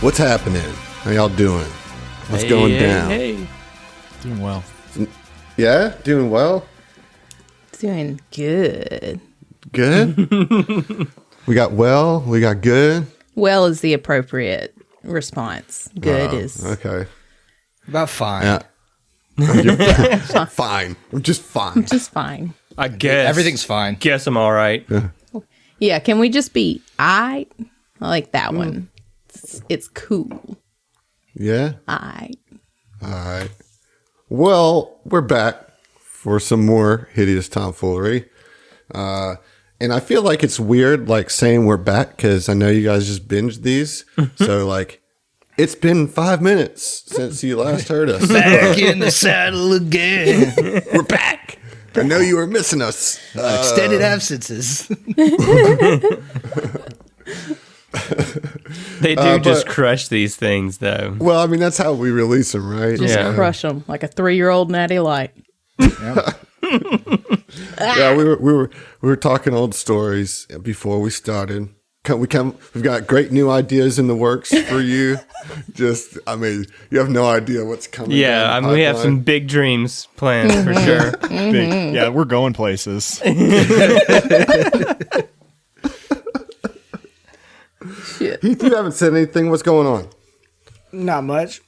What's happening? How y'all doing? What's going down? Hey. Doing well. Yeah? Doing well? Doing good. Good? We got well, we got good. Well is the appropriate response. Good is Okay. About fine. Yeah. Fine. I'm just fine. just fine. I guess. Everything's fine. Guess I'm all right. Yeah, can we just be I like that one. It's cool. Yeah? I. All right. Well, we're back for some more Hideous Tomfoolery. And I feel like it's weird, like, saying we're back, because I know you guys just binged these. So, like, it's been 5 minutes since you last heard us. Back in the saddle again. We're back. I know you were missing us. Extended absences. They do just crush these things, though. Well, I mean, that's how we release them, right? Just Yeah. crush them like a 3-year-old natty light. Yeah, we were talking old stories before we started. We've got great new ideas in the works for you. Just, I mean, you have no idea what's coming. Yeah, I mean, we have some big dreams planned for sure. Big, yeah, we're going places. Shit. Heath, you haven't said anything. What's going on? Not much.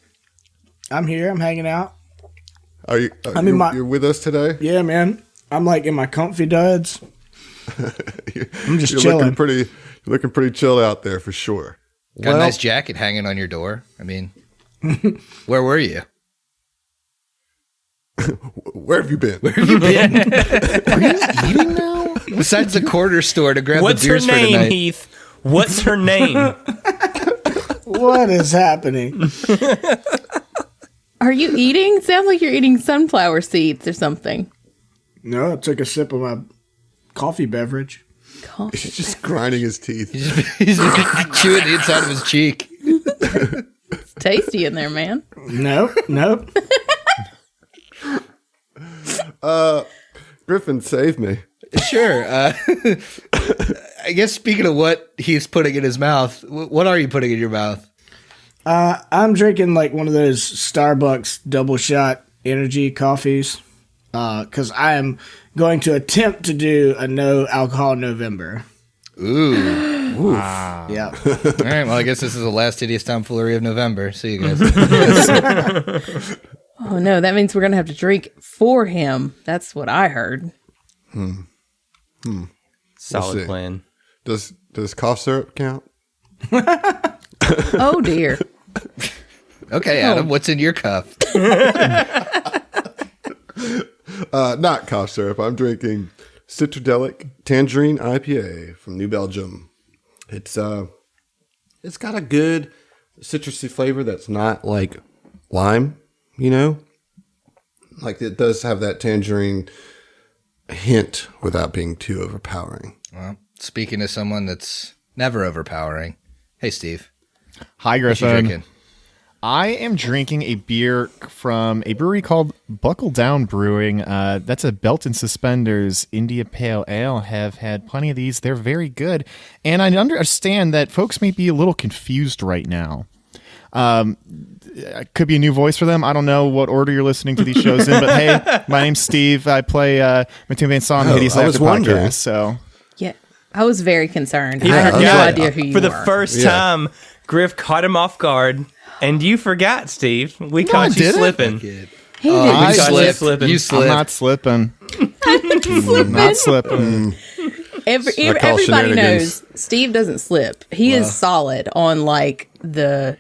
I'm here. I'm hanging out. Are you? You're with us today? Yeah, man. I'm like in my comfy duds. I'm just You're chilling. looking pretty chilled out there for sure. Got a nice jacket hanging on your door. I mean, where were you? Where have you been? Where have you been? Are you eating now? Besides the corner store to grab What's the her beers for name, tonight. Heath? What's her name? What is happening? Are you eating? Sounds like you're eating sunflower seeds or something. No, I took a sip of my coffee beverage. He's just grinding his teeth. He's chewing the inside of his cheek. It's tasty in there, man. Nope. Griffin, save me. Sure. I guess speaking of what he's putting in his mouth, what are you putting in your mouth? I'm drinking like one of those Starbucks double shot energy coffees because I am going to attempt to do a no alcohol November. Ooh. Wow. Yeah. All right. Well, I guess this is the last Hideous Tomfoolery of November. See you guys. Oh no, that means we're gonna have to drink for him. That's what I heard. Solid see. plan. Does cough syrup count? Oh dear. Okay, Adam, what's in your cup? Not cough syrup. I'm drinking Citradelic Tangerine IPA from New Belgium. It's got a good citrusy flavor that's not like lime, you know? Like it does have that tangerine hint without being too overpowering. Well, speaking of someone that's never overpowering. Hey, Steve. Hi, What you Griffin. drinking? I am drinking a beer from a brewery called Buckle Down Brewing. That's a belt and suspenders India Pale Ale. Have had plenty of these. They're very good. And I understand that folks may be a little confused right now. Could be a new voice for them. I don't know what order you're listening to these shows in, but hey, my name's Steve. I play Matthew Van Son, Hideous I was After wondering. Podcast. So Yeah. I was very concerned. He I had no forgot. idea who you For the were. first time, Griff caught him off guard, and you forgot, Steve. We caught you didn't. slipping. He You didn't slipped. slipped. You I'm slipped. not slipping. slip. Not slipping. I call Everybody shenanigans. knows Steve doesn't slip. He is solid on like the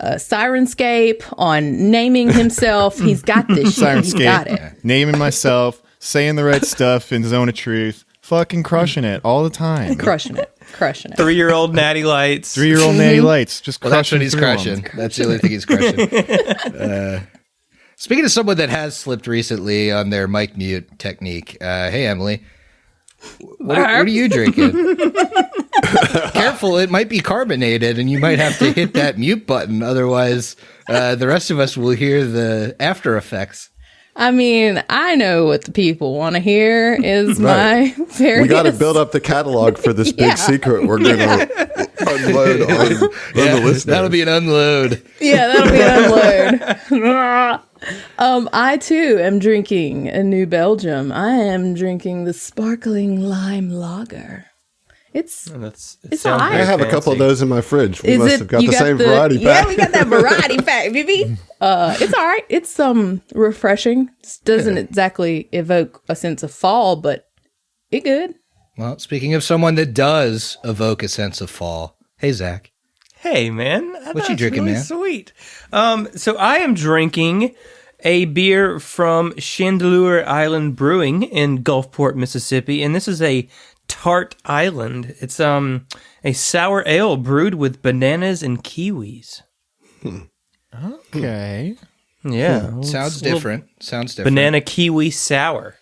Sirenscape, on naming himself. He's got this shit. He's got it. Sirenscape, naming myself, saying the right stuff in Zone of Truth, fucking crushing it all the time. Crushing it. 3-year-old natty lights. 3-year-old Natty Lights, just Well, that's crushing what he's through 'em. crushing. That's the only thing he's crushing. Speaking of someone that has slipped recently on their mic mute technique, hey, Emily. What are you drinking? Careful, it might be carbonated, and you might have to hit that mute button. Otherwise, the rest of us will hear the after effects. I mean, I know what the people want to hear is my various... We got to build up the catalog for this big secret we're going to unload on the listener. That'll be an unload. Yeah, that'll be an unload. I too am drinking a New Belgium. I am drinking the sparkling lime lager. It's It's all right. I have a couple of those in my fridge. We Is must it- have got you the got same the- variety Yeah, pack. we got that variety pack, baby. It's all right. It's refreshing. It doesn't exactly evoke a sense of fall, but it good. Well, speaking of someone that does evoke a sense of fall, hey, Zach. Hey, man. What you drinking, really man? Sweet. So I am drinking a beer from Chandeleur Island Brewing in Gulfport, Mississippi, and this is a Tart Island. It's a sour ale brewed with bananas and kiwis. Okay. Yeah. Sounds Little different. Sounds different. Banana kiwi sour.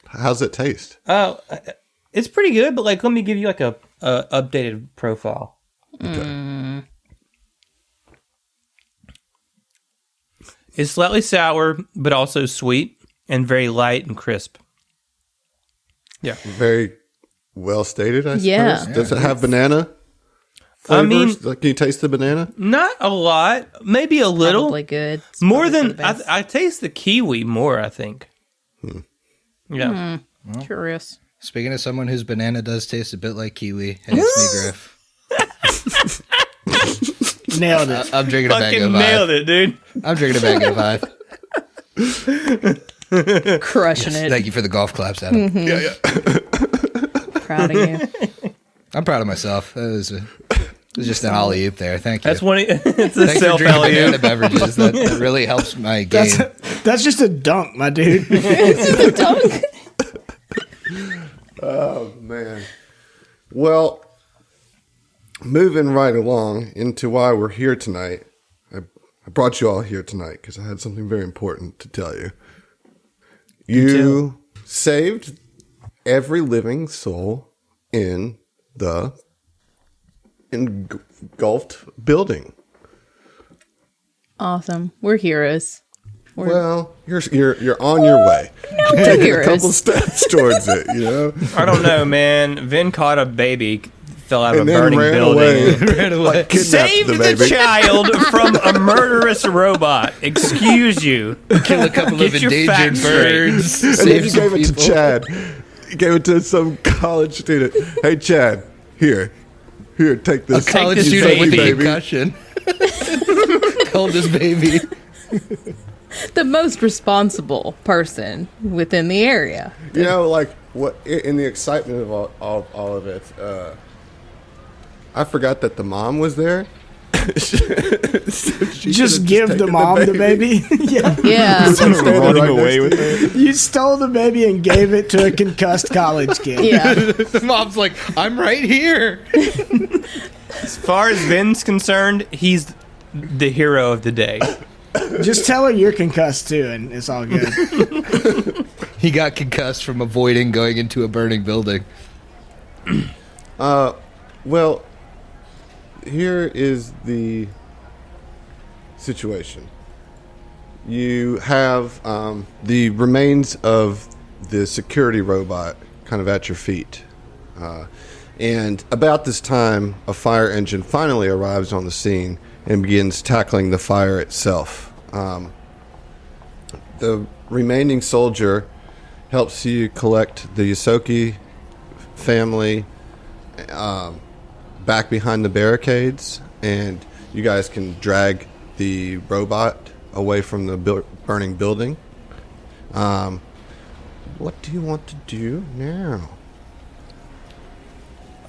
How's it taste? Oh, it's pretty good, but let me give you a updated profile. Okay. It's slightly sour, but also sweet and very light and crisp. Yeah. Very well stated, I suppose. Yeah. Does it have banana I flavors? mean- Can you taste the banana? Not a lot, maybe a little. Probably good. It's More probably for than the best. I taste the kiwi more, I think. Yeah. Curious. Speaking of someone whose banana does taste a bit like kiwi, hey, it's me, Griff. Nailed it. I'm drinking a bag Fucking of nailed five. it, dude. I'm drinking a bag of five. Crushing it. Thank you for the golf claps, Adam. Proud of you. I'm proud of myself. It was just an alley oop there. Thank you. It's a Thanks for self drinking alley banana beverages. That really helps my game. That's just a dunk, my dude. Oh, man. Well, moving right along into why we're here tonight. I brought you all here tonight because I had something very important to tell you. You saved every living soul in the engulfed building. Awesome. We're heroes. Well, you're on your way. You're taking a heroes. couple steps towards it, you know? I don't know, man. Vin caught a baby, fell out of And a then burning ran building. away. Right away. Like, kidnapped Saved the the baby. child from a murderous robot. Excuse you. Kill a couple Get of your endangered facts straight. birds. And then Save you some gave it to people. Chad. You gave it to some college student. Hey, Chad, here, take this. A college this student with baby. a concussion. Hold this baby. The most responsible person within the area. You know, like what in the excitement of all of it, I forgot that the mom was there. So she Just could've give the taken mom the baby. Yeah. Yeah. Standing Running right away next with to it. You stole the baby and gave it to a concussed college kid. Yeah. The mom's like, I'm right here. As far as Vin's concerned, he's the hero of the day. Just tell her you're concussed too, and it's all good. He got concussed from avoiding going into a burning building. Well, here is the situation. You have the remains of the security robot kind of at your feet. And about this time, a fire engine finally arrives on the scene and begins tackling the fire itself. The remaining soldier helps you collect the Yosoki family back behind the barricades, and you guys can drag the robot away from the burning building. What do you want to do now?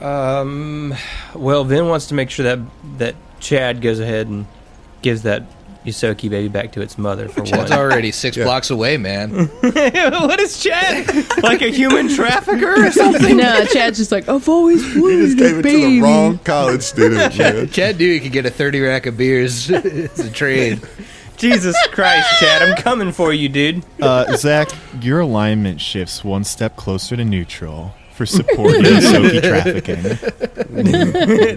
Well, Vin wants to make sure that Chad goes ahead and gives that Yosoki baby back to its mother for Chad's one. already 6 blocks away, man. What is Chad? Like a human trafficker or something? No, Chad's just like, I've always You just wanted gave a it baby. to the wrong college student, man. Chad knew he could get a 30 rack of beers. It's a trade. Jesus Christ, Chad, I'm coming for you, dude. Zach, your alignment shifts one step closer to neutral for supporting Soki trafficking.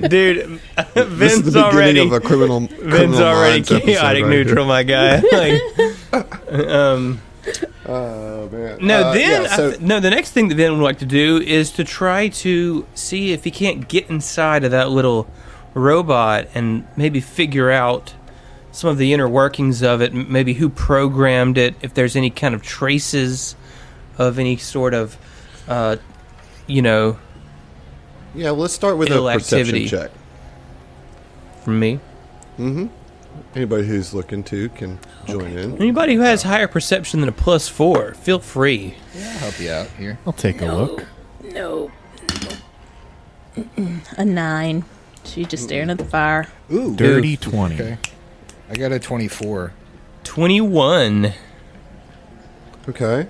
Dude, This is Vin's the beginning already of a criminal Vin's already Minds episode chaotic right neutral, here. my guy. Like, Oh man. No, then yeah, so, the next thing that Vin would like to do is to try to see if he can't get inside of that little robot and maybe figure out some of the inner workings of it, maybe who programmed it, if there's any kind of traces of any sort of, yeah. Well, let's start with a ill perception activity. check. From me. Anybody who's looking to can join in. Anybody who has higher perception than a +4, feel free. Yeah, I'll help you out here. I'll take a look. No. A 9. She's just staring at the fire. Ooh, Dirty 20. Okay. I got a 24. 21. Okay.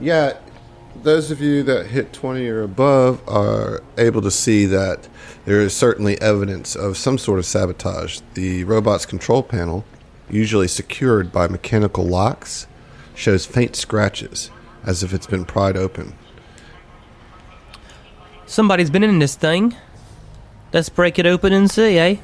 Yeah. Those of you that hit 20 or above are able to see that there is certainly evidence of some sort of sabotage. The robot's control panel, usually secured by mechanical locks, shows faint scratches, as if it's been pried open. Somebody's been in this thing. Let's break it open and see, eh?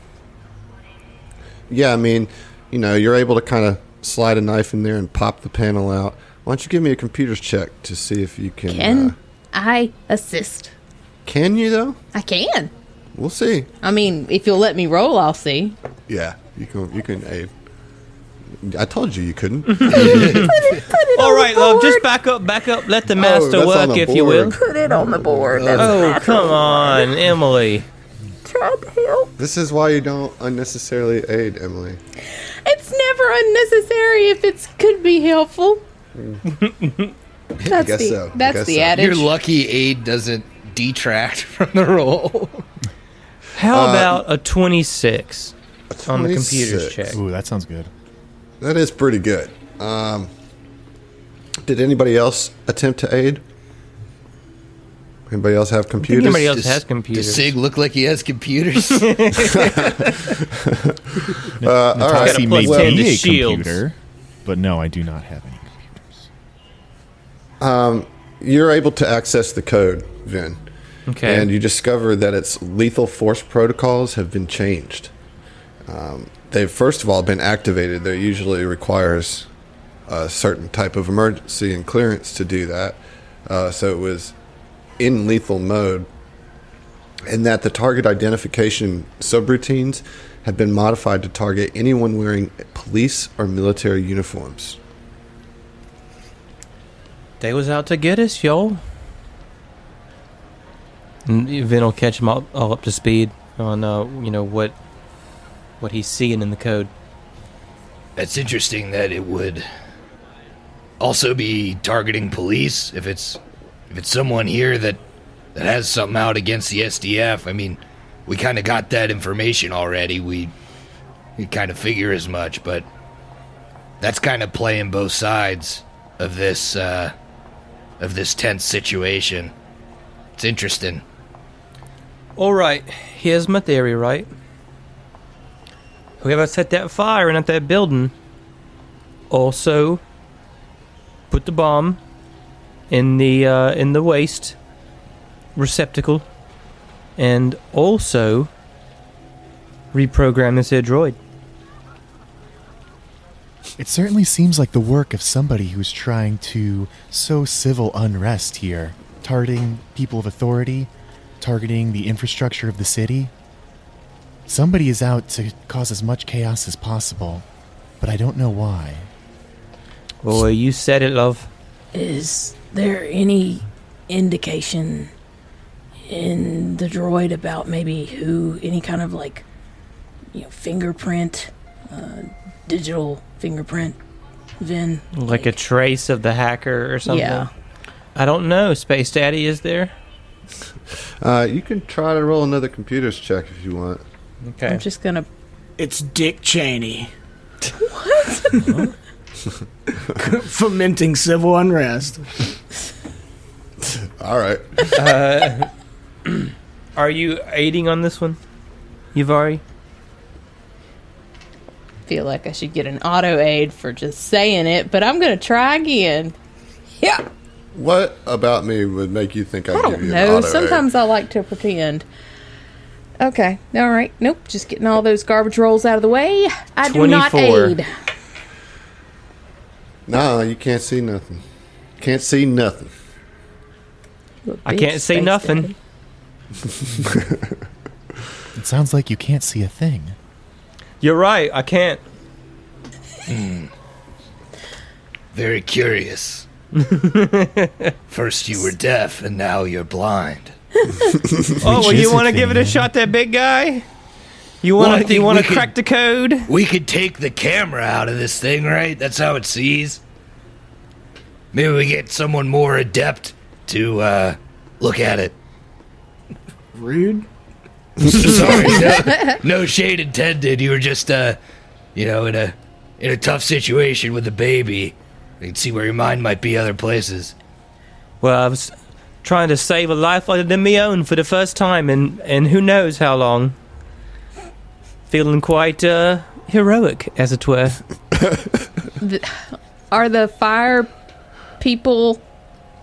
Yeah, I mean, you're able to kind of slide a knife in there and pop the panel out. Why don't you give me a computer's check to see if you can... Can I assist? Can you, though? I can. We'll see. I mean, if you'll let me roll, I'll see. Yeah, you can aid. I told you couldn't. All right, love, just back up. Let the master that's on work, the if you will. board. Put it on the board. Oh, come on, Emily. Tried to help. This is why you don't unnecessarily aid, Emily. It's never unnecessary if it could be helpful. That's guess the, so. That's Guess the so. adage. You're lucky aid doesn't detract from the roll. How about a 26 on the 26. computer's check? Ooh, that sounds good. That is pretty good. Did anybody else attempt to aid? Anybody else have computers? anybody else has computers. Does Sig look like he has computers? All right. Natasi may +10 to be a shields. computer, but no, I do not have any computers. You're able to access the code, Vin. Okay. And you discover that its lethal force protocols have been changed. They've, first of all, been activated. There usually requires a certain type of emergency and clearance to do that. So it was in lethal mode. And that the target identification subroutines have been modified to target anyone wearing police or military uniforms. They was out to get us, y'all. And Vin will catch him all up to speed on, what he's seeing in the code. That's interesting that it would also be targeting police if it's someone here that has something out against the STF. I mean, we kind of got that information already. We kind of figure as much, but that's kind of playing both sides of this tense situation. It's interesting. All right, here's my theory, right? Whoever set that fire in at that building also put the bomb in the waste receptacle and also reprogrammed this here droid. It certainly seems like the work of somebody who's trying to sow civil unrest here, targeting people of authority, targeting the infrastructure of the city. Somebody is out to cause as much chaos as possible, but I don't know why. Well, you said it, love. Is there any indication in the droid about maybe who, any kind of fingerprint, digital fingerprint, Vin? Like a trace of the hacker or something? Yeah. I don't know. Space Daddy, is there? You can try to roll another computer's check if you want. Okay. I'm just gonna. It's Dick Cheney. What? Fomenting civil unrest. All right. Are you aiding on this one, Yuvari? Feel like I should get an auto aid for just saying it, but I'm gonna try again. Yeah. What about me would make you think I'd I give don't you an know. auto Sometimes I like to pretend. Okay. All right. Nope. Just getting all those garbage rolls out of the way. I do not 24. aid. No, you can't see nothing. Can't see nothing. I can't see nothing. It sounds like you can't see a thing. You're right. I can't. Very curious. First you were deaf, and now you're blind. Oh, well, you want to give it a shot, that big guy? You Well, I want to think we could- crack the code? We could take the camera out of this thing, right? That's how it sees. Maybe we get someone more adept to look at it. Rude. Sorry, no shade intended. You were just, in a tough situation with the baby. You can see where your mind might be other places. Well, I was trying to save a life other than my own for the first time, and who knows how long. Feeling quite heroic, as it were. Are the fire people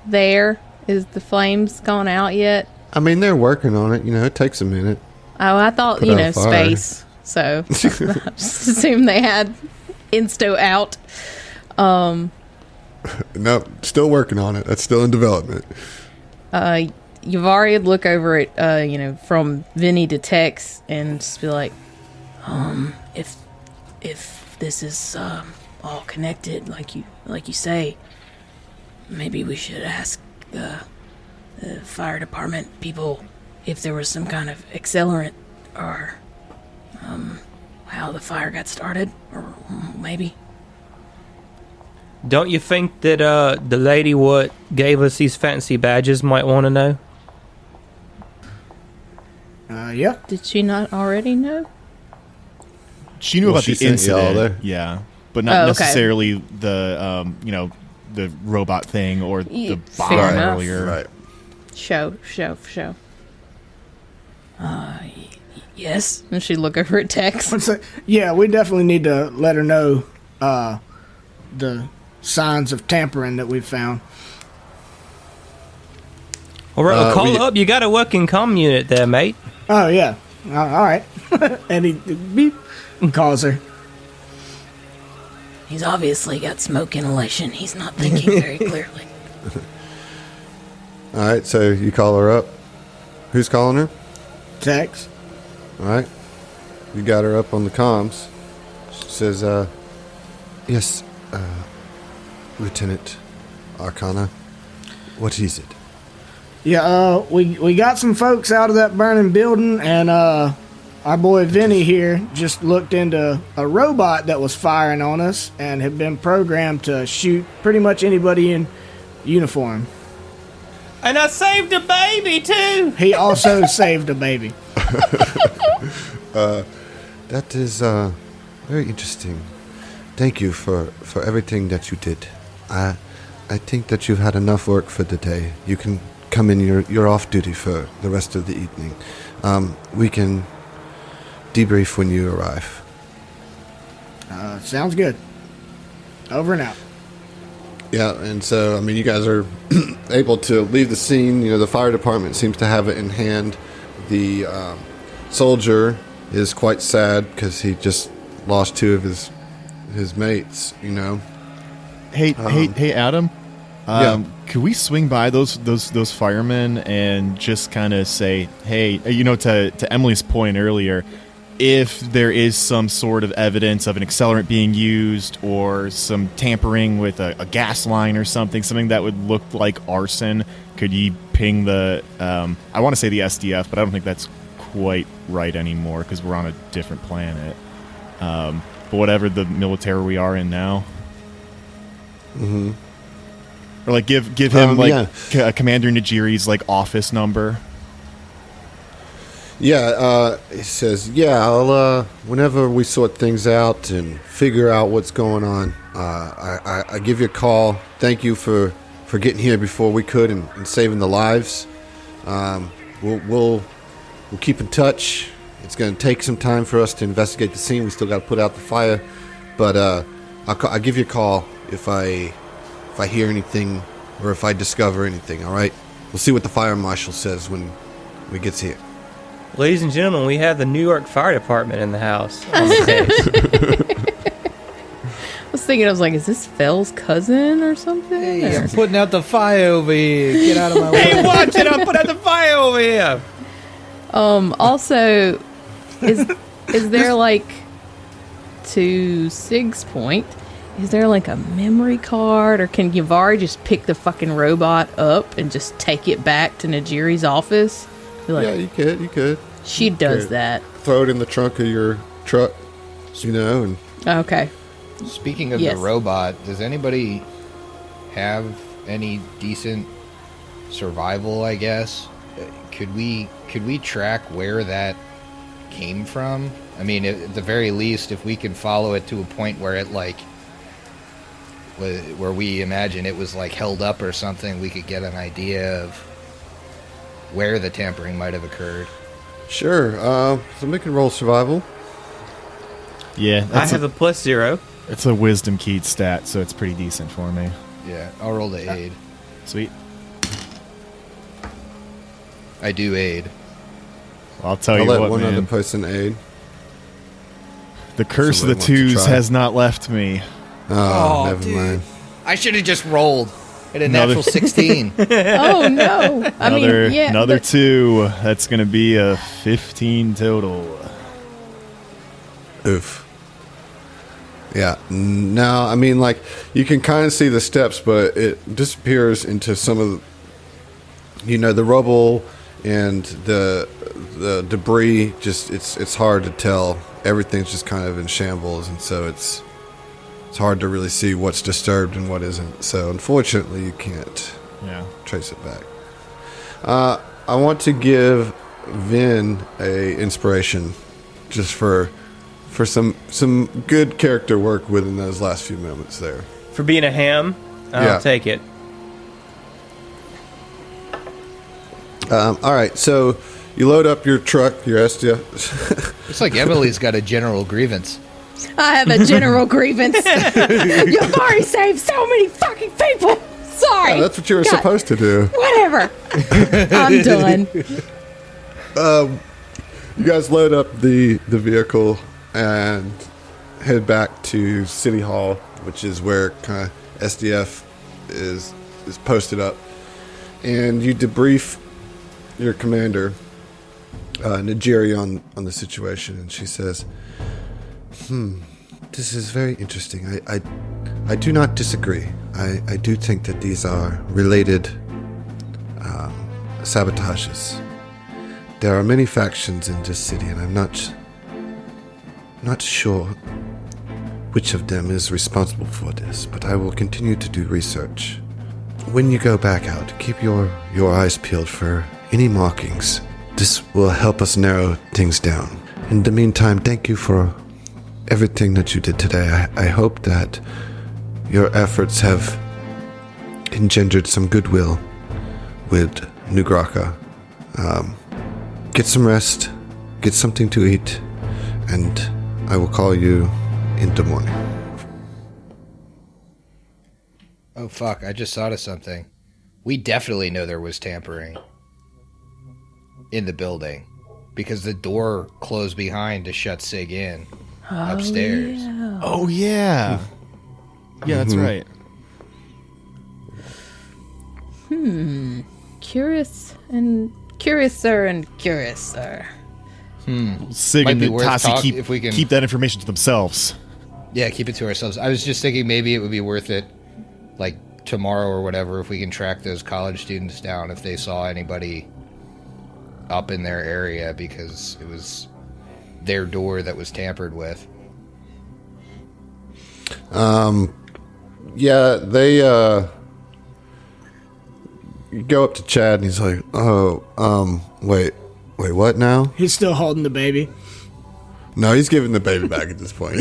there? Is the flames gone out yet? I mean, they're working on it. It takes a minute. Oh, I thought, Put out a fire. space. So I just assumed they had Insto out. No, still working on it. That's still in development. Yavari would look over it, from Vinny to Tex and just be like, if this is all connected, like you say, maybe we should ask the fire department people if there was some kind of accelerant or how the fire got started, or maybe. Don't you think that the lady what gave us these fancy badges might want to know? Yep. Did she not already know? She knew Well, about she the sent y'all incident. there. Yeah, but not Oh, okay. necessarily the the robot thing or the Fair bomb enough. earlier. Right. Show. Yes. And she'd look over at Tex. Yeah, we definitely need to let her know the signs of tampering that we've found. All right, well, call we- up. You got a working comm unit there, mate. Oh, yeah. All right. And he beep calls her. He's obviously got smoke inhalation. He's not thinking very clearly. All right, so you call her up. Who's calling her? Tex. All right. You got her up on the comms. She says, yes, Lieutenant Arcana. What is it? Yeah, we got some folks out of that burning building, and our boy Vinny here just looked into a robot that was firing on us and had been programmed to shoot pretty much anybody in uniform. And I saved a baby, too. He also saved a baby. That is very interesting. Thank you for everything that you did. I think that you've had enough work for the day. You can come in. You're off duty for the rest of the evening. We can debrief when you arrive. Sounds good. Over and out. Yeah, and so, I mean, you guys are able to leave the scene. The fire department seems to have it in hand. The soldier is quite sad because he just lost two of his mates, Hey, Adam. Yeah. Could we swing by those firemen and just kind of say, hey, to Emily's point earlier, if there is some sort of evidence of an accelerant being used or some tampering with a gas line or something that would look like arson, could you ping the, I want to say the SDF, but I don't think that's quite right anymore because we're on a different planet. But whatever the military we are in now. Mm-hmm. Or give him Commander Najiri's office number. Yeah, he says, I'll, whenever we sort things out and figure out what's going on, I give you a call. Thank you for getting here before we could and saving the lives. We'll keep in touch. It's going to take some time for us to investigate the scene. We still got to put out the fire, but I'll give you a call if I hear anything or if I discover anything. All right, we'll see what the fire marshal says when we gets here. Ladies and gentlemen, we have the New York Fire Department in the house. On the case. I was thinking, I was like, is this Fell's cousin or something? Hey, Or- I'm putting out the fire over here. Get out of my way. Hey, watch it! I'll put out the fire over here. Also, is there like, to Sig's point, is there like a memory card, or can Yavari just pick the fucking robot up and just take it back to Najiri's office? Be like, Yeah, you could. she does could. that. Throw it in the trunk of your truck, and Okay. Speaking of Yes. the robot, does anybody have any decent survival, I guess? Could we track where that came from? I mean, at the very least, if we can follow it to a point where it where we imagine it was like held up or something, we could get an idea of where the tampering might have occurred. sure. So make it roll survival. Yeah, I have a +0. it's a wisdom keyed stat, so it's pretty decent for me. Yeah, I'll roll the aid. Sweet. I do aid. Well, I'll tell I'll you let what, one man. other person aid. The curse of the Somebody wants to twos try. has not left me. Oh, never mind. I should have just rolled at a Another- natural 16. Oh no! I Another mean, yeah, another but- 2. That's going to be a 15 total. Oof. Yeah. No, I mean, like, you can kind of see the steps, but it disappears into some of the rubble and the debris. Just it's hard to tell. Everything's just kind of in shambles, and so it's hard to really see what's disturbed and what isn't. So unfortunately, you can't Yeah. trace it back. I want to give Vin a inspiration, just for some good character work within those last few moments there. For being a ham, I'll Yeah. take it. All right, so you load up your truck, your STF. It's like Emily's got a general grievance. I have a general grievance. You've already saved so many fucking people. Sorry. Yeah, that's what you were God, supposed to do. Whatever. I'm done. You guys load up the vehicle and head back to City Hall, which is where kind of SDF is posted up, and you debrief your commander, Najiri, on the situation, and she says, this is very interesting. I do not disagree. I do think that these are related sabotages. There are many factions in this city, and I'm not sure which of them is responsible for this, but I will continue to do research. When you go back out, keep your eyes peeled for any markings. This will help us narrow things down. In the meantime, thank you for everything that you did today. I hope that your efforts have engendered some goodwill with New Graka. Get some rest, get something to eat, and I will call you in the morning. Oh, fuck. I just thought of something. We definitely know there was tampering in the building because the door closed behind to shut Sig in upstairs. Yeah. Oh, yeah. Yeah, that's right. Curiouser and curiouser. Sig Might and be worth Tasi if we can- keep that information to themselves. Yeah, keep it to ourselves. I was just thinking maybe it would be worth it, like tomorrow or whatever, if we can track those college students down if they saw anybody up in their area, because it was their door that was tampered with. Yeah, they you go up to Chad and he's like, wait, what now? He's still holding the baby. No, he's giving the baby back at this point.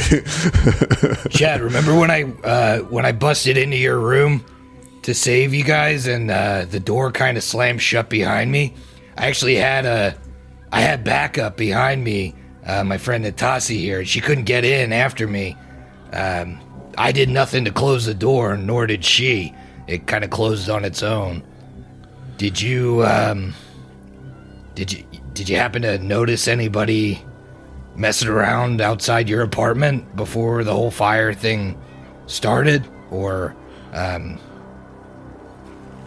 Chad, remember when I busted into your room to save you guys and the door kind of slammed shut behind me? I actually had backup behind me. My friend Natasi here, she couldn't get in after me. I did nothing to close the door, nor did she. It kind of closed on its own. Did you happen to notice anybody messing around outside your apartment before the whole fire thing started, or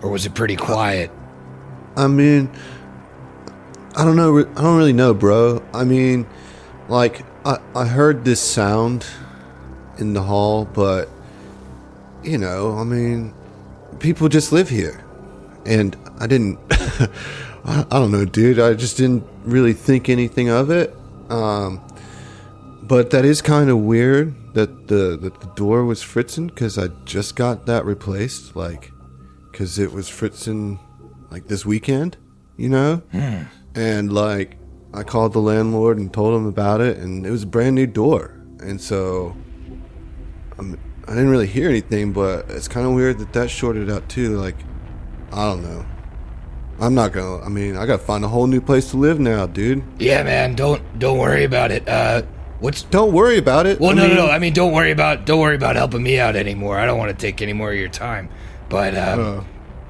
was it pretty quiet? I mean, I don't know. I don't really know, bro. I mean, like, I heard this sound in the hall, but, you know, I mean, people just live here. And I didn't, I don't know, dude. I just didn't really think anything of it. But that is kind of weird that the door was fritzing, because I just got that replaced, like, because it was fritzing, like, this weekend, you know? And, like, I called the landlord and told him about it, and it was a brand new door. And so I didn't really hear anything, but it's kind of weird that shorted out too. Like, I don't know. I'm not gonna. I mean, I gotta find a whole new place to live now, dude. Yeah, man. Don't worry about it. Don't worry about it. Well, no. I mean, don't worry about helping me out anymore. I don't want to take any more of your time. But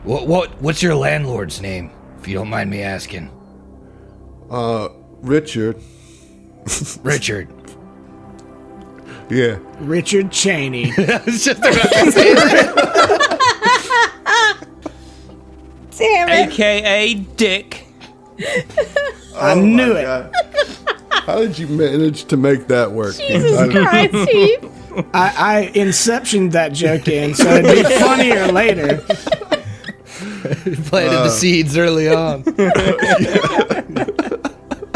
what's your landlord's name, if you don't mind me asking? Richard. Richard. Yeah. Richard Cheney. I was just about to say that. Damn it. AKA Dick. I knew it. God. How did you manage to make that work? Jesus Christ, Steve. I inceptioned that joke in, so it'd be funnier later. Planted the seeds early on.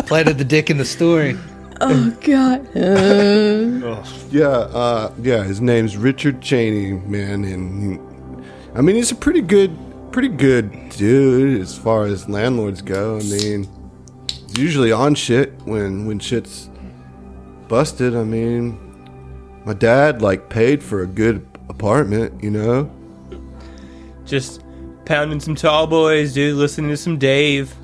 Planted the dick in the story. Oh, God. Yeah, his name's Richard Cheney, man, and I mean, he's a pretty good dude as far as landlords go. I mean, he's usually on shit when shit's busted. I mean, my dad, like, paid for a good apartment, you know? Just pounding some tall boys, dude, listening to some Dave.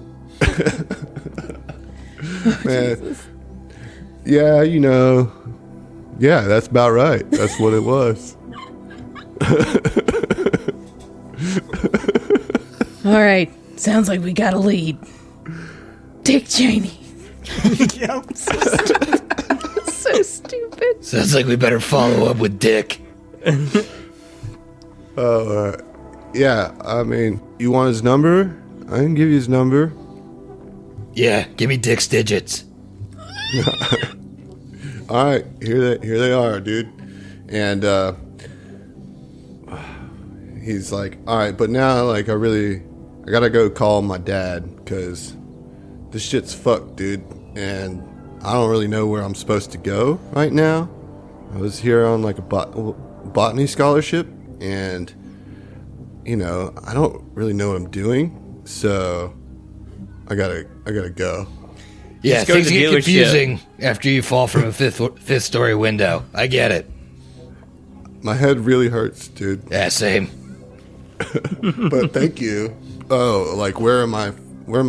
Man. Jesus. Yeah, you know. Yeah, that's about right. That's what it was. All right. Sounds like we got a lead. Dick Cheney. Yep. So stupid. Sounds like we better follow up with Dick. Yeah, I mean, you want his number? I can give you his number. Yeah, give me Dick's digits. All right, here they are, dude. And he's like, all right, but now, like, I gotta go call my dad, because this shit's fucked, dude. And I don't really know where I'm supposed to go right now. I was here on, like, a botany scholarship, and, you know, I don't really know what I'm doing, so I gotta go. Yeah, Just go to things the get dealership. confusing after you fall from a fifth story window. I get it. My head really hurts, dude. Yeah, same. But thank you. Oh, like, where are my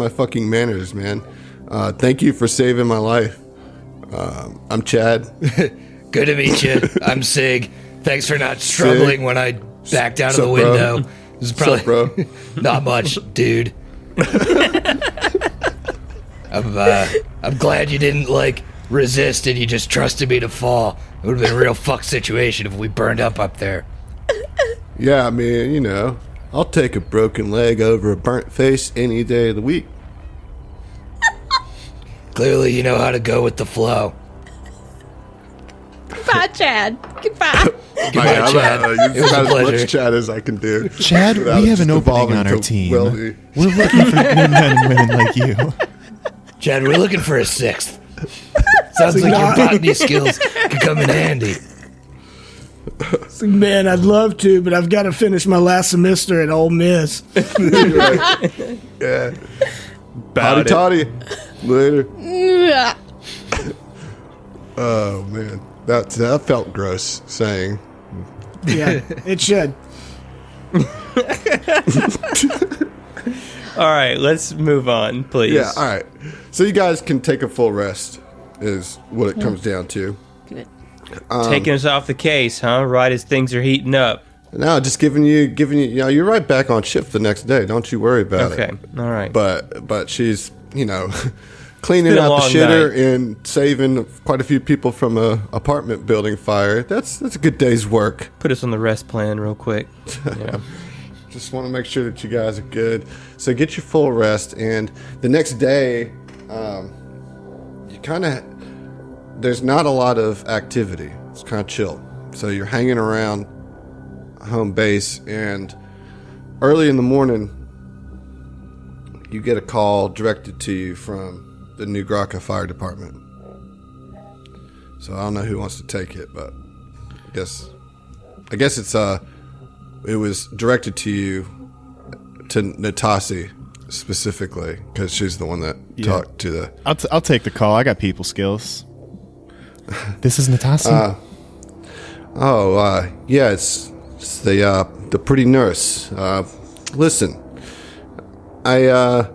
fucking manners, man? Thank you for saving my life. I'm Chad. Good to meet you. I'm Sig. Thanks for not struggling when I backed out of the Sup, bro? window. This is probably Bro. not much, dude. I'm glad you didn't, like, resist and you just trusted me to fall. It would have been a real fucked situation if we burned up there. Yeah, I mean, you know, I'll take a broken leg over a burnt face any day of the week. Clearly, you know how to go with the flow. Goodbye, Chad. Goodbye. Goodbye, Chad. It was a as pleasure. much chat as I can do. Chad, without we it have an just opening evolving on our to team. Weldy. We're looking for good men and women like you. Chad, we're looking for a sixth. Sounds like your botany skills could come in handy. It's like, man, I'd love to, but I've got to finish my last semester at Ole Miss. Right. Yeah. Howdy toddy. Later. Oh, man. That felt gross saying. Yeah, it should. All right, let's move on, please. Yeah, all right. So you guys can take a full rest is what it comes down to. Good. Taking us off the case, huh? Right as things are heating up. No, just giving you, you know, you're right back on shift the next day. Don't you worry about it. Okay, all right. But she's, you know, cleaning been a out the long shitter night. and saving quite a few people from a apartment building fire. That's a good day's work. Put us on the rest plan real quick. Yeah. Just want to make sure that you guys are good. So get your full rest, and the next day, you kind of there's not a lot of activity. It's kind of chill. So you're hanging around home base, and early in the morning, you get a call directed to you from the New Graka Fire Department. So I don't know who wants to take it, but I guess it was directed to you, to Natasi specifically, because she's the one that talked to the... I'll take the call. I got people skills. This is Natasi. Yeah, it's the pretty nurse. Listen, I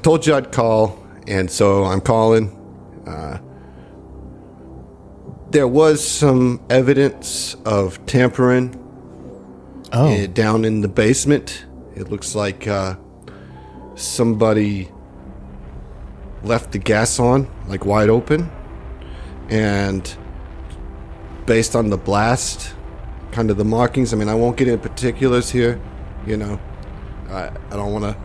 told you I'd call, and so I'm calling. There was some evidence of tampering down in the basement. It looks like somebody left the gas on, like wide open, and based on the blast, kind of the markings. I mean, I won't get into particulars here. You know, I don't want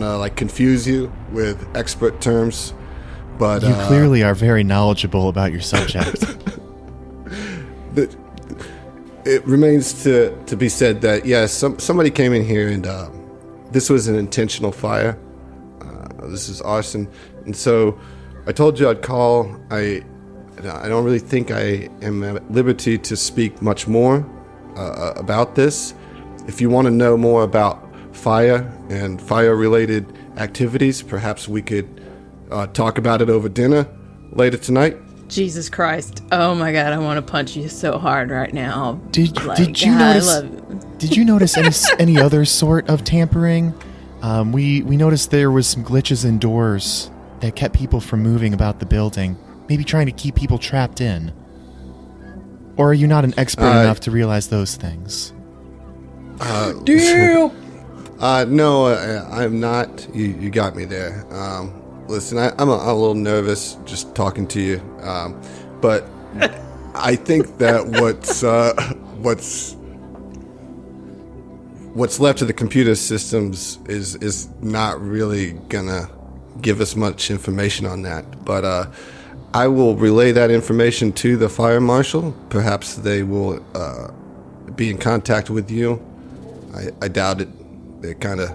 to like confuse you with expert terms, but You clearly are very knowledgeable about your subject. it remains to be said that yes, somebody came in here and this was an intentional fire. This is arson, and so I told you I'd call. I don't really think I am at liberty to speak much more about this. If you want to know more about fire and fire-related activities, perhaps we could talk about it over dinner later tonight. Jesus Christ. Oh my God, I want to punch you so hard right now. Did you I notice? love- Did you notice any other sort of tampering? We noticed there was some glitches in doors that kept people from moving about the building, maybe trying to keep people trapped in. Or are you not an expert enough to realize those things? Deal. No, I'm not. You got me there. Listen, I'm a little nervous just talking to you, but I think that what's left of the computer systems is not really gonna give us much information on that. But I will relay that information to the fire marshal. Perhaps they will be in contact with you. I doubt it. They kind of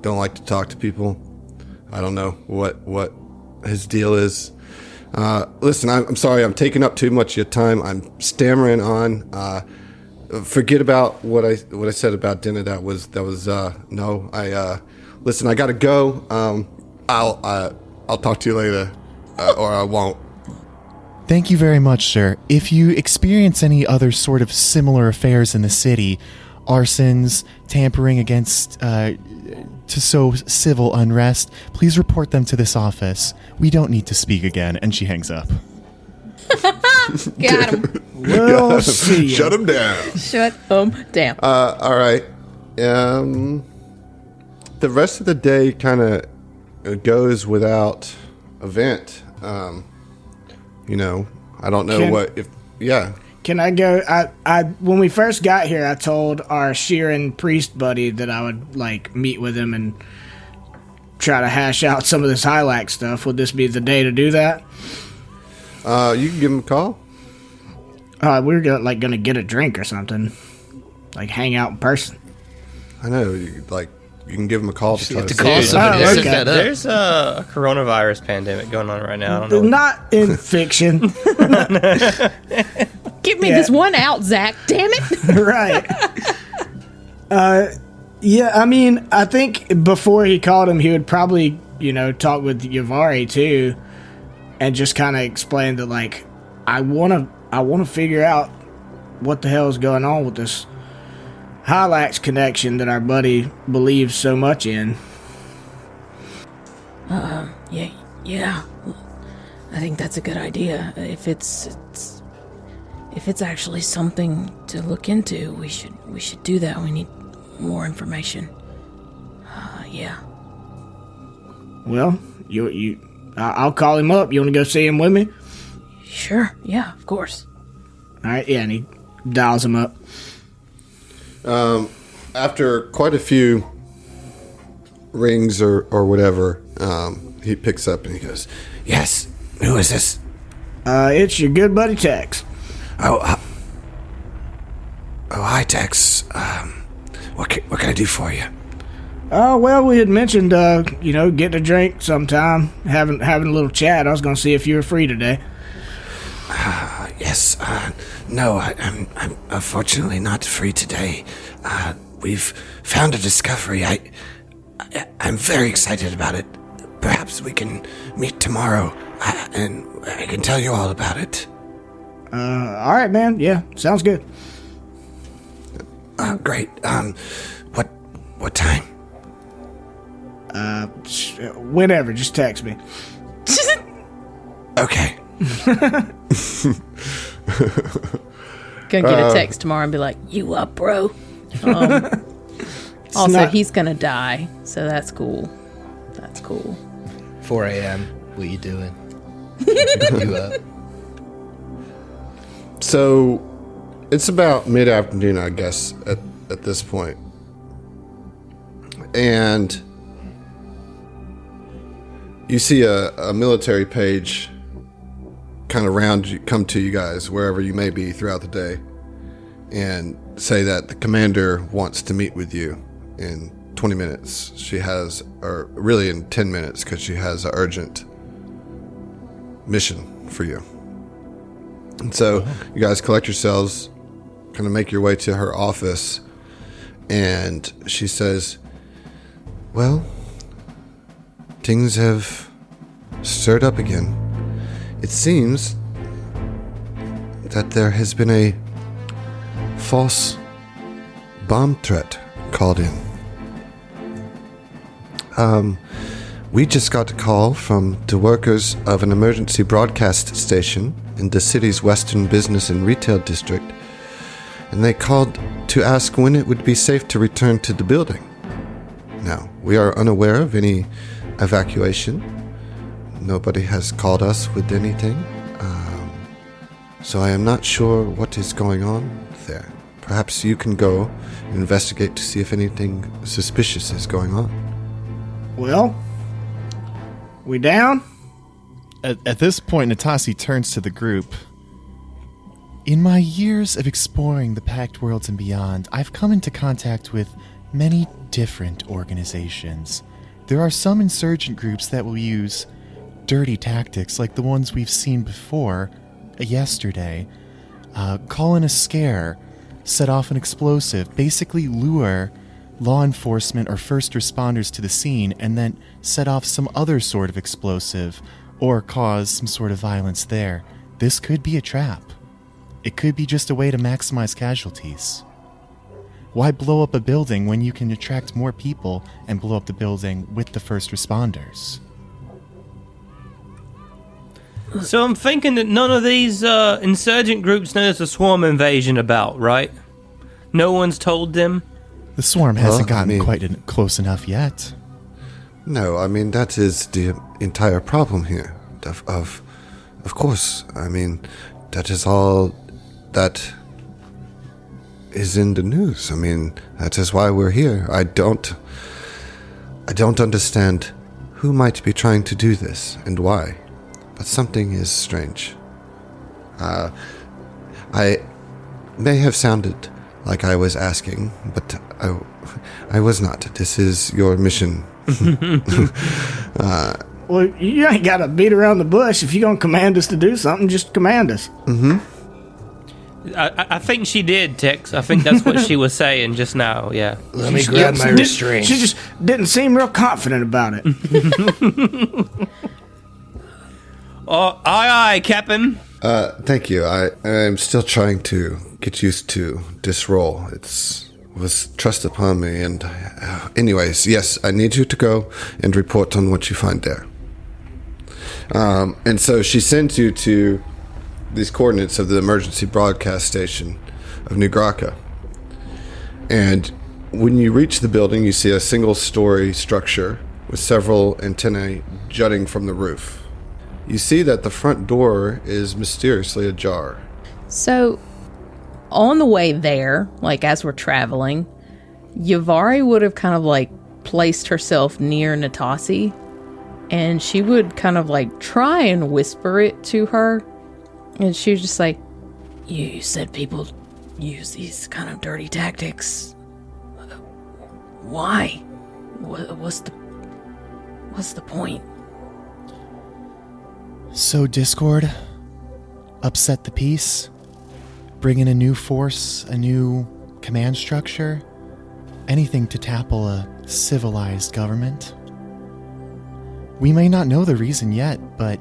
don't like to talk to people. I don't know what his deal is. Listen, I'm sorry. I'm taking up too much of your time. I'm stammering on. Forget about what I said about dinner. That was no. Listen. I gotta go. I'll talk to you later, or I won't. Thank you very much, sir. If you experience any other sort of similar affairs in the city, arsons, tampering against to sow civil unrest, please report them to this office. We don't need to speak again. And she hangs up. Got him. We'll see. Shut him down. Shut him down. All right. The rest of the day kind of goes without event. You know, I don't know yeah. Can I go? I when we first got here, I told our Sheeran priest buddy that I would like meet with him and try to hash out some of this Hylax stuff. Would this be the day to do that? You can give him a call. We were gonna get a drink or something, like hang out in person. I know, you can give him a call to try have to to call see. somebody to okay. set that up. There's a coronavirus pandemic going on right now. I don't know. Not in fiction, Give me yeah. this one out, Zach. Damn it. right? Yeah. I mean, I think before he called him, he would probably, talk with Yavari too, and just kind of explain that, like, I want to figure out what the hell is going on with this Hylax connection that our buddy believes so much in. Yeah. I think that's a good idea. If it's actually something to look into, we should do that. We need more information. Yeah. Well, I'll call him up. You want to go see him with me? Sure, yeah, of course. All right, yeah, and he dials him up. After quite a few rings or whatever, he picks up and he goes, "Yes, who is this?" It's your good buddy Tex. Oh, hi, Tex. What can I do for you? Well, we had mentioned, getting a drink sometime, having a little chat. I was going to see if you were free today. Yes. No, I'm unfortunately not free today. We've found a discovery. I'm very excited about it. Perhaps we can meet tomorrow, and I can tell you all about it. All right, man. Yeah, sounds good. Great. What time? Whenever, just text me. Okay. Gonna get a text tomorrow and be like, "You up, bro?" Also, not- he's gonna die, so that's cool. 4 a.m. What you doing? You up? So, it's about mid-afternoon, I guess, at this point. And you see a military page kind of come to you guys, wherever you may be throughout the day, and say that the commander wants to meet with you in 20 minutes. She has, or really in 10 minutes, because she has an urgent mission for you. And so you guys collect yourselves, kind of make your way to her office, and she says, "Well, things have stirred up again. It seems that there has been a false bomb threat called in. We just got a call from the workers of an emergency broadcast station in the city's western business and retail district, and they called to ask when it would be safe to return to the building. Now, we are unaware of any evacuation. Nobody has called us with anything, so I am not sure what is going on there. Perhaps you can go and investigate to see if anything suspicious is going on." Well, we down? At this point, Natasi turns to the group. In my years of exploring the Pact Worlds and beyond, I've come into contact with many different organizations. There are some insurgent groups that will use dirty tactics like the ones we've seen before, yesterday. Call in a scare, set off an explosive, basically lure law enforcement or first responders to the scene, and then set off some other sort of explosive or cause some sort of violence there. This could be a trap. It could be just a way to maximize casualties. Why blow up a building when you can attract more people and blow up the building with the first responders? So I'm thinking that none of these insurgent groups know there's a swarm invasion about, right? No one's told them? The swarm hasn't Well, I gotten mean- quite close enough yet. No, I mean, that is the entire problem here. Of course, I mean, that is all that is in the news. I mean, that is why we're here. I don't understand who might be trying to do this and why, but something is strange. I may have sounded like I was asking, but I was not. This is your mission. Well, you ain't got to beat around the bush. If you're going to command us to do something, just command us. I think she did, Tex. I think that's what she was saying just now, yeah. Let me grab my restraint. She just didn't seem real confident about it. Oh, aye, Captain. Thank you. I'm still trying to get used to this role. Was thrust upon me, and anyways, yes, I need you to go and report on what you find there. And so she sends you to these coordinates of the emergency broadcast station of New Graka. And when you reach the building, you see a single-story structure with several antennae jutting from the roof. You see that the front door is mysteriously ajar. So, on the way there, like as we're traveling, Yavari would have kind of like placed herself near Natasi, and she would kind of like try and whisper it to her, and she was just like, You said people use these kind of dirty tactics. Why? What's the point? So Discord, upset the peace, bring in a new force, a new command structure, anything to topple a civilized government. We may not know the reason yet, but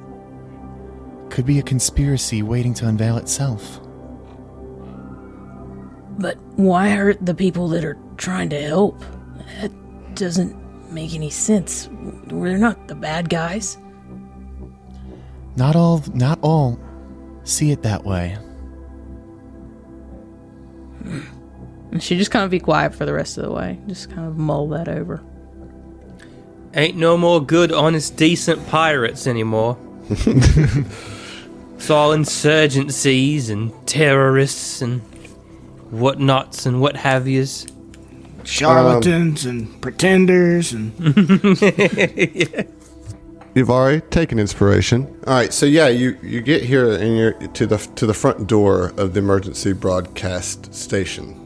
could be a conspiracy waiting to unveil itself. But why hurt the people that are trying to help? That doesn't make any sense. We're not the bad guys. Not all see it that way. and she just kind of be quiet for the rest of the way. Just kind of mull that over. Ain't no more good, honest, decent pirates anymore. It's all insurgencies and terrorists and whatnots and what have yous. Charlatans and pretenders and Ivari, take an inspiration. All right, so yeah, you get here and you're to the front door of the emergency broadcast station.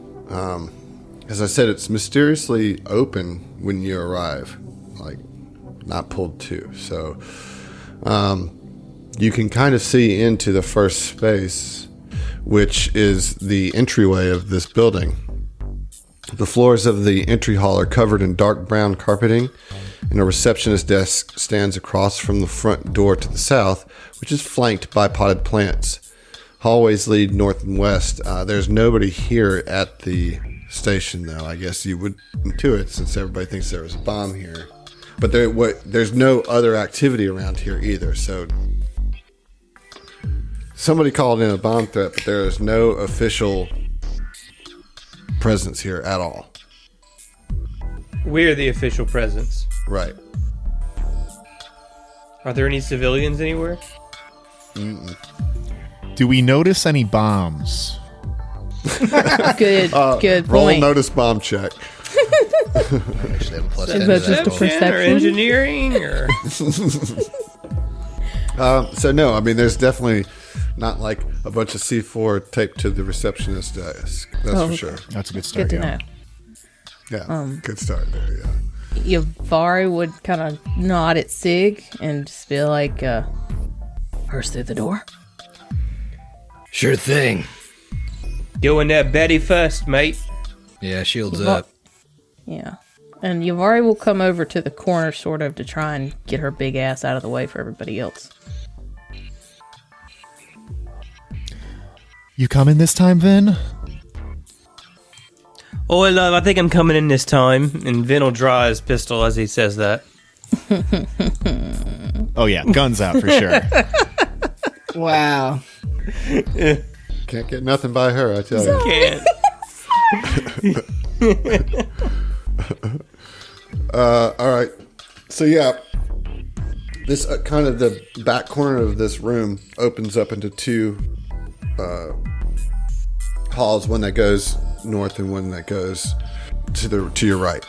As I said, it's mysteriously open when you arrive, like not pulled to. So you can kind of see into the first space, which is the entryway of this building. The floors of the entry hall are covered in dark brown carpeting, and a receptionist desk stands across from the front door to the south, which is flanked by potted plants. Hallways lead north and west. There's nobody here at the station, though. I guess you would intuit since everybody thinks there was a bomb here. But there's no other activity around here either, so somebody called in a bomb threat, but there is no official presence here at all. We're the official presence. Right. Are there any civilians anywhere? Mm-mm. Do we notice any bombs? Good Roll point. notice bomb check. Actually, have a plus 10 to That's that just a roll. perception. Or engineering? Or So no, I mean, there's definitely not like a bunch of C4 taped to the receptionist desk. That's for sure. That's a good start. Good to yeah. know. Yeah, good start there. Yeah. Yavari would kind of nod at Sig and just be like, Burst through the door. Sure thing. go in there, Betty first, mate. Yeah, shields Yavar- up. yeah. And Yavari will come over to the corner sort of to try and get her big ass out of the way for everybody else. You coming this time, Vin? Oh, love, I think I'm coming in this time. And Vin will draw his pistol as he says that. Oh yeah, guns out for sure. wow. Can't get nothing by her, I tell you. Can't. All right. So yeah, this kind of the back corner of this room opens up into two halls. One that goes north and one that goes to your right.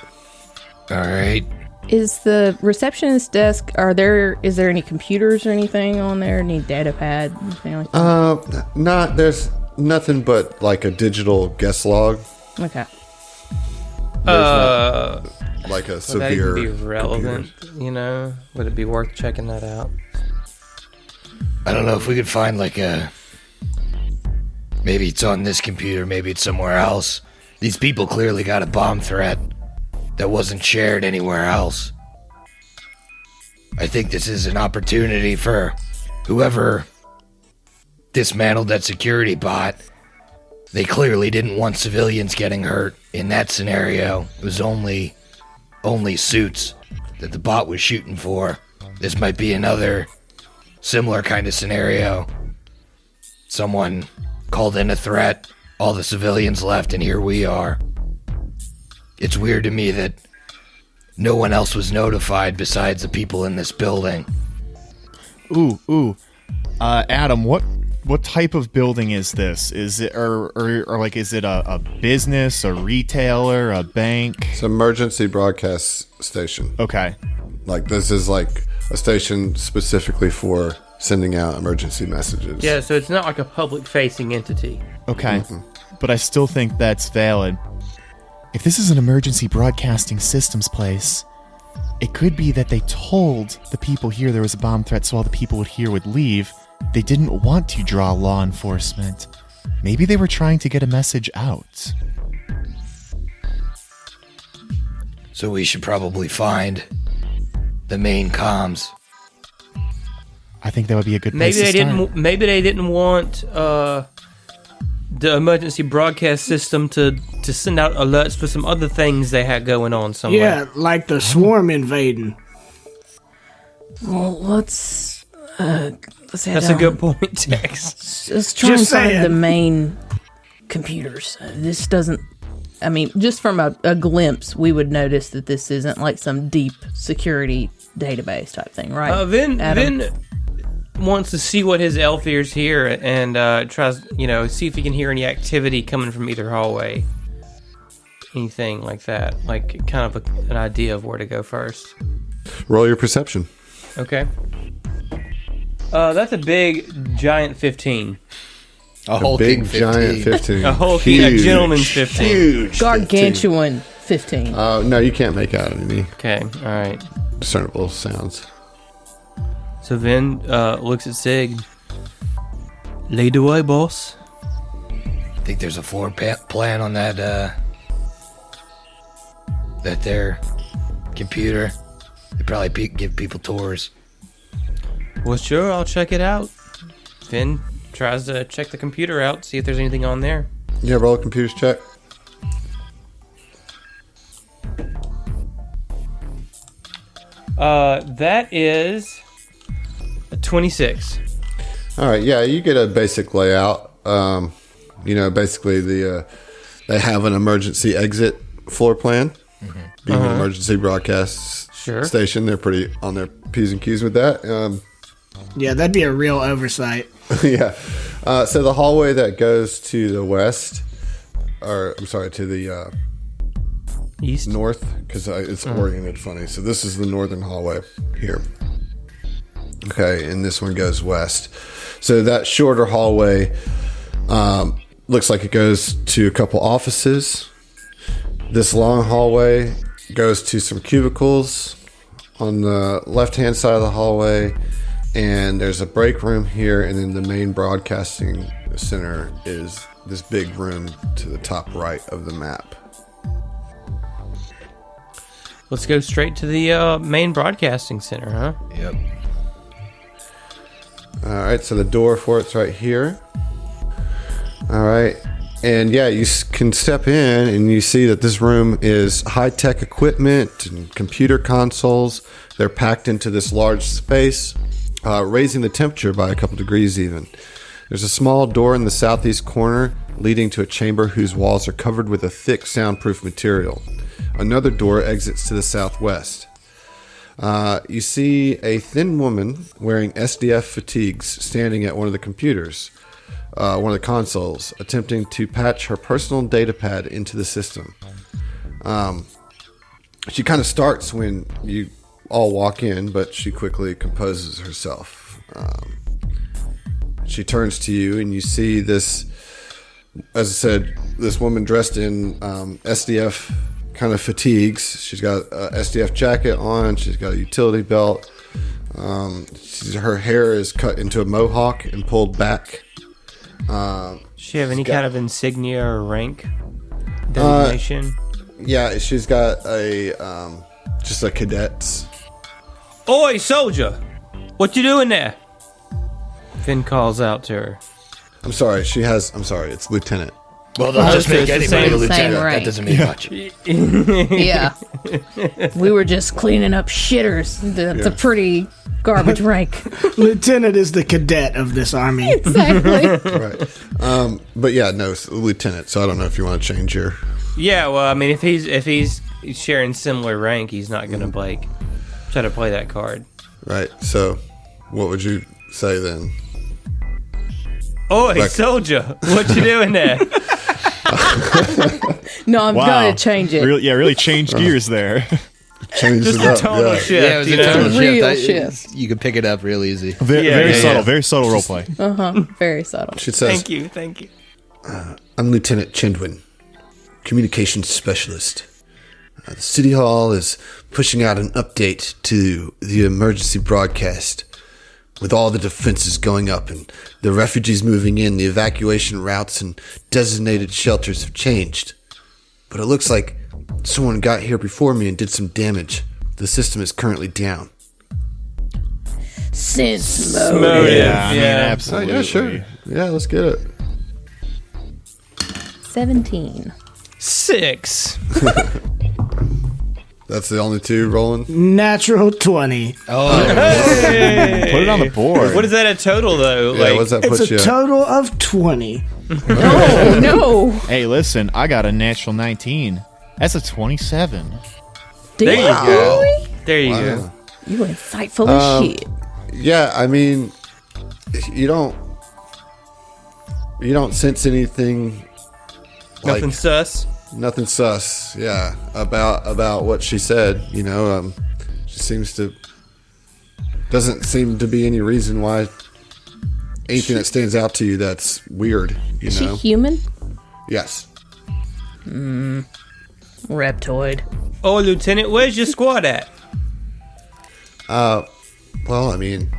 All right. Is the receptionist desk, is there any computers or anything on there? Any data pad? Anything like that? There's nothing but like a digital guest log. Okay. Like a Would that severe even be relevant? You know, would it be worth checking that out? I don't know if we could find like maybe it's on this computer, maybe it's somewhere else. These people clearly got a bomb threat that wasn't shared anywhere else. I think this is an opportunity for whoever dismantled that security bot. They clearly didn't want civilians getting hurt in that scenario. It was only suits that the bot was shooting for. This might be another similar kind of scenario. Someone called in a threat, all the civilians left, and here we are. It's weird to me that no one else was notified besides the people in this building. Ooh. Adam, what type of building is this? Is it or like is it a business, a retailer, a bank? It's an emergency broadcast station. Okay. Like this is like a station specifically for sending out emergency messages. Yeah, so it's not like a public-facing entity. Okay. But I still think that's valid. If this is an emergency broadcasting systems place, it could be that they told the people here there was a bomb threat so all the people here would leave. They didn't want to draw law enforcement. Maybe they were trying to get a message out. So we should probably find the main comms. I think that would be a good place Maybe to start. Maybe they didn't want the emergency broadcast system to send out alerts for some other things they had going on somewhere. Yeah, like the swarm invading. Well, let's head That's a good point, Tex. Let's try and Just find saying. the main computers. This doesn't. I mean, just from a glimpse, we would notice that this isn't like some deep security database type thing, right? Vin wants to see what his elf ears hear and tries, see if he can hear any activity coming from either hallway. Anything like that. Like, kind of an idea of where to go first. Roll your perception. Okay. That's a big, giant 15. A hulking Big giant 15. A gentleman's 15. Huge. Gargantuan 15. No, you can't make out any Okay, alright. discernible sounds. So Vin looks at Sig. Lead the way, boss. Think there's a floor plan on that their computer. They probably give people tours. Well, sure, I'll check it out. Vin tries to check the computer out, see if there's anything on there. Yeah, roll a computer's check. That is a 26. All right, yeah, you get a basic layout. Basically they have an emergency exit floor plan. Being an emergency broadcast station, they're pretty on their P's and Q's with that. Yeah, that'd be a real oversight. Yeah. So the hallway that goes to the west, to the East. north, because it's oriented funny. So this is the northern hallway here. Okay, and this one goes west. So that shorter hallway looks like it goes to a couple offices. This long hallway goes to some cubicles on the left-hand side of the hallway, and there's a break room here, and then the main broadcasting center is this big room to the top right of the map. Let's go straight to the main broadcasting center, huh? Yep. All right, so the door for it's right here. All right, and yeah, you can step in and you see that this room is high-tech equipment and computer consoles. They're packed into this large space, raising the temperature by a couple degrees even. There's a small door in the southeast corner leading to a chamber whose walls are covered with a thick soundproof material. Another door exits to the southwest. You see a thin woman wearing SDF fatigues standing at one of the computers, one of the consoles, attempting to patch her personal data pad into the system. She kind of starts when you all walk in, but she quickly composes herself. She turns to you, and you see this, as I said, this woman dressed in SDF kind of fatigues. She's got a SDF jacket on. She's got a utility belt. Her hair is cut into a mohawk and pulled back. Does she have any kind of insignia or rank designation? Yeah, she's got a just a cadet's. Oi, soldier! What you doing there? Finn calls out to her. I'm sorry, it's lieutenant. Well, they'll just make it's the anybody a same lieutenant. rank. That doesn't mean much. Yeah. We were just cleaning up shitters. That's a pretty garbage rank. Lieutenant is the cadet of this army. Exactly. Right. But yeah, no, it's lieutenant. So I don't know if you want to change your. Yeah, well, I mean, if he's sharing similar rank, he's not gonna like try to play that card. Right. So, what would you say then? Oh, hey, soldier, what you doing there? No, I'm gonna change it. Really change gears there. Change Just it a up. tonal Yeah. shift. Yeah, it was a you know? total Real shift. shift. You can pick it up real easy. Very yeah. subtle, very subtle roleplay. Very subtle. She says, Thank you. I'm Lieutenant Chindwin, communications specialist. The City Hall is pushing out an update to the emergency broadcast. With all the defenses going up and the refugees moving in, the evacuation routes and designated shelters have changed. But it looks like someone got here before me and did some damage. The system is currently down. Sense Motive. mode. Yeah, I mean, Yeah. absolutely. Yeah, sure. Yeah, let's get it. 17. 6. That's the only two rolling. Natural 20. Oh, Put it on the board. What is that a total though? Yeah, what's that It's put a you at? total of 20. Oh, no. Hey, listen, I got a natural 19. That's a 27. There you Damn, go. really? There you Wow. go. You insightful as shit. Yeah, I mean, you don't sense anything like Nothing sus. nothing sus. Yeah, about what she said. You know, she doesn't seem to be any reason why anything that stands out to you that's weird. You Is she know, human? yes. Reptoid. Oh, Lieutenant, where's your squad at? Well, I mean,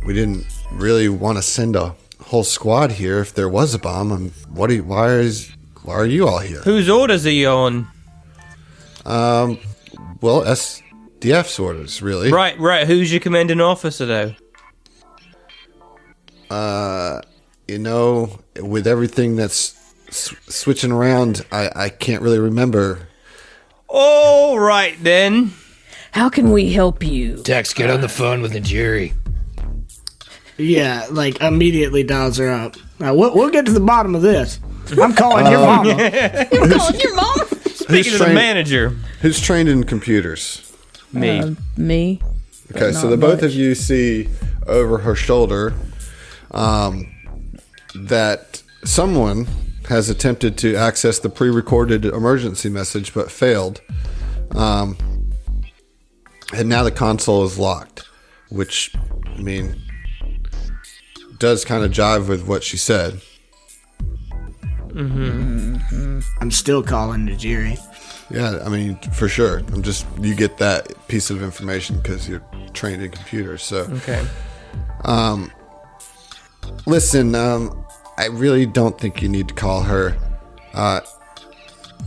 we didn't really want to send a whole squad here if there was a bomb. Why are you all here? Whose orders are you on? Well, SDF's orders, really. Right. Who's your commanding officer though? You know, with everything that's switching around, I can't really remember. All right then. How can we help you? Dex, get on the phone with the jury. Yeah, like immediately dials her up. We'll get to the bottom of this. I'm calling your mama. You're calling your mom? Speaking of the manager, Who's trained in computers? me. Me. Okay, so not the both much. of you see over her shoulder that someone has attempted to access the pre-recorded emergency message but failed. And now the console is locked, which, I mean, does kind of jive with what she said. I'm still calling the jury. Yeah, I mean, for sure. You get that piece of information because you're trained in computers. So, Okay. listen, I really don't think you need to call her.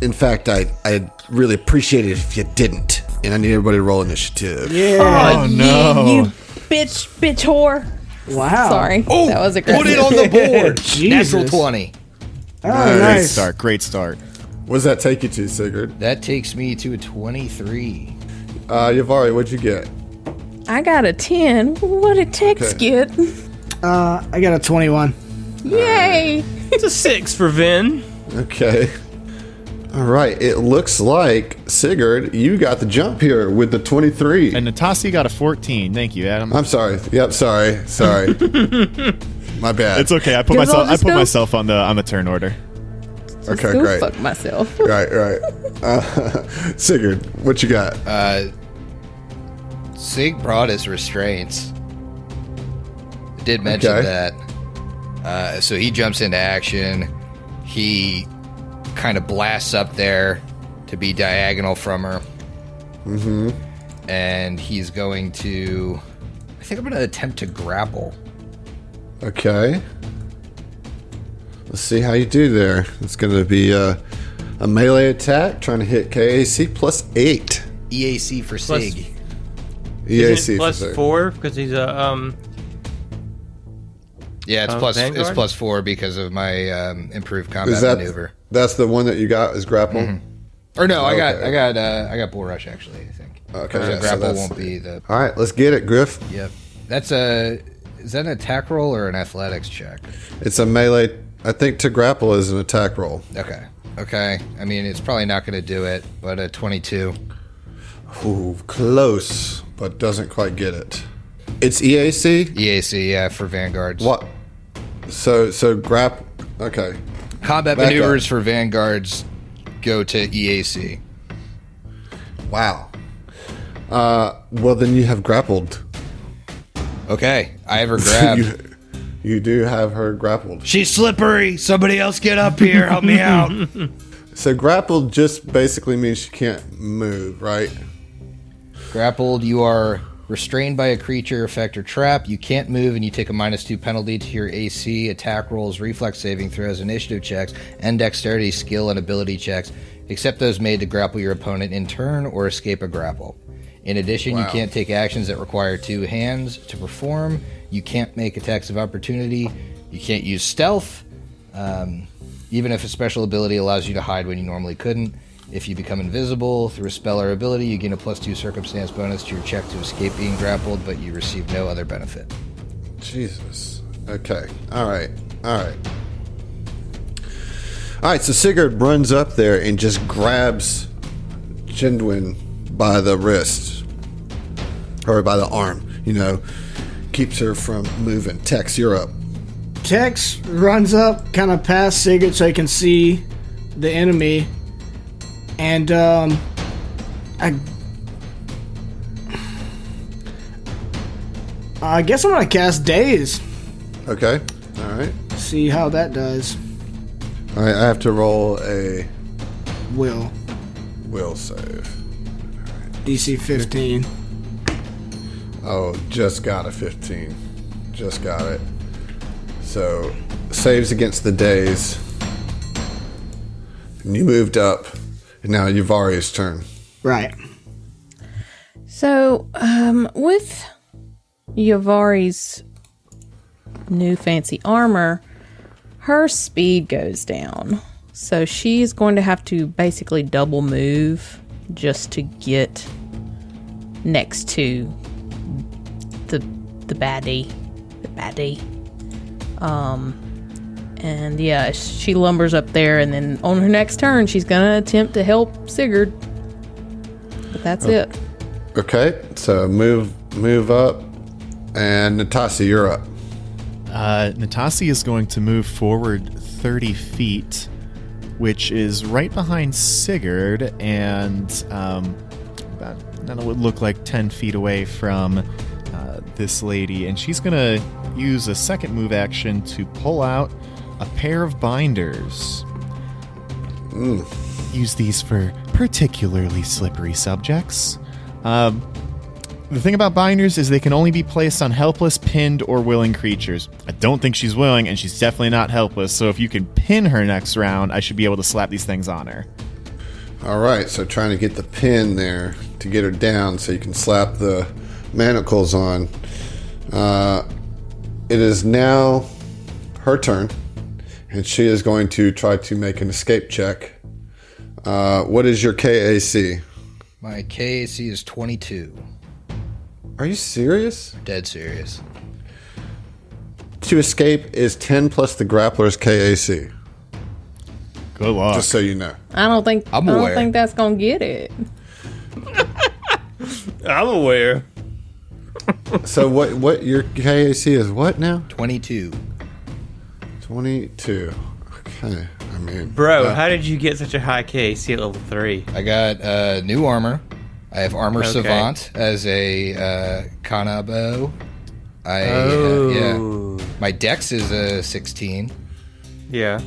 In fact, I'd really appreciate it if you didn't. And I need everybody to roll initiative. Yeah. Oh, no. You bitch whore. Wow. Sorry. that was aggressive. Put it on the board. Jesus. Natural 20. Oh, Nice. Great nice. start. Great start. What does that take you to, Sigurd? That takes me to a 23. Yavari, what'd you get? I got a 10. What did Tex Okay. get? I got a 21. Yay. It's a 6 for Vin. Okay. All right. It looks like, Sigurd, you got the jump here with the 23. And Natasi got a 14. Thank you, Adam. I'm sorry. Yep, sorry. My bad. It's okay. I put Does all myself. I this put go- myself on the turn order. Okay, Go great. fuck myself. Right. Sigurd, what you got? Sig brought his restraints. Did mention Okay. that. So he jumps into action. He kind of blasts up there to be diagonal from her. Mm-hmm. And he's going to... I think I'm going to attempt to grapple. Okay. Let's see how you do there. It's going to be a melee attack, trying to hit KAC plus 8. EAC for Plus- Sig. EAC Isn't it plus for 4 because he's a Yeah, it's it's Vanguard? plus 4 because of my improved combat Is that maneuver. that's the one that you got is grapple? Or no, I Okay. got bull rush actually. I think. Okay, So yeah, so grapple that's- won't be the. All right, let's get it, Griff. Yep. Is that an attack roll or an athletics check? It's a melee. I think to grapple is an attack roll. Okay. Okay. I mean, it's probably not going to do it, but a 22. Ooh, close, but doesn't quite get it. It's EAC? EAC, yeah, for Vanguards. What? So okay. Combat Back maneuvers up. for Vanguards go to EAC. Wow. Well, then you have grappled. Okay, I have her grabbed. You do have her grappled. She's slippery. Somebody else get up here. Help me out. So grappled just basically means she can't move, right? Grappled, you are restrained by a creature, effect, or trap. You can't move, and you take a -2 penalty to your AC, attack rolls, reflex saving throws, initiative checks, and dexterity, skill, and ability checks, except those made to grapple your opponent in turn or escape a grapple. In addition, you can't take actions that require 2 hands to perform. You can't make attacks of opportunity. You can't use stealth, even if a special ability allows you to hide when you normally couldn't. If you become invisible through a spell or ability, you gain a +2 circumstance bonus to your check to escape being grappled, but you receive no other benefit. Jesus. Okay. All right. So Sigurd runs up there and just grabs Chindwin by the wrist. Or by the arm, keeps her from moving. Tex, you're up. Tex runs up kind of past Sigurd so he can see the enemy. And I guess I'm going to cast Daze. Okay. All right. See how that does. All right, I have to roll a Will. save. DC 15. Oh, just got a 15. Just got it. So, saves against the days. And you moved up. And now Yuvari's turn. Right. So, with Yavari's new fancy armor, her speed goes down. So she's going to have to basically double move just to get next to the baddie. And yeah, she lumbers up there, and then on her next turn, she's gonna attempt to help Sigurd. But that's it. Okay, so move up. And Natasi, you're up. Natasi is going to move forward 30 feet, which is right behind Sigurd, and that would look like 10 feet away from this lady. And she's going to use a second move action to pull out a pair of binders. Use these for particularly slippery subjects. The thing about binders is they can only be placed on helpless, pinned, or willing creatures. I don't think she's willing, and she's definitely not helpless, so if you can pin her next round, I should be able to slap these things on her. All right, so trying to get the pin there to get her down so you can slap the manacles on. It is now her turn, and she is going to try to make an escape check. What is your KAC? My KAC is 22. Are you serious? Dead serious. To escape is 10 plus the grappler's KAC. Good luck. Just so you know. I don't think that's gonna get it. I'm aware. So what your KAC is what now? 22. 22. Okay. I mean, Bro, how did you get such a high KC at level 3? I got new armor. I have armor Okay. savant as a Kanabo. Oh. My dex is a 16. Yeah.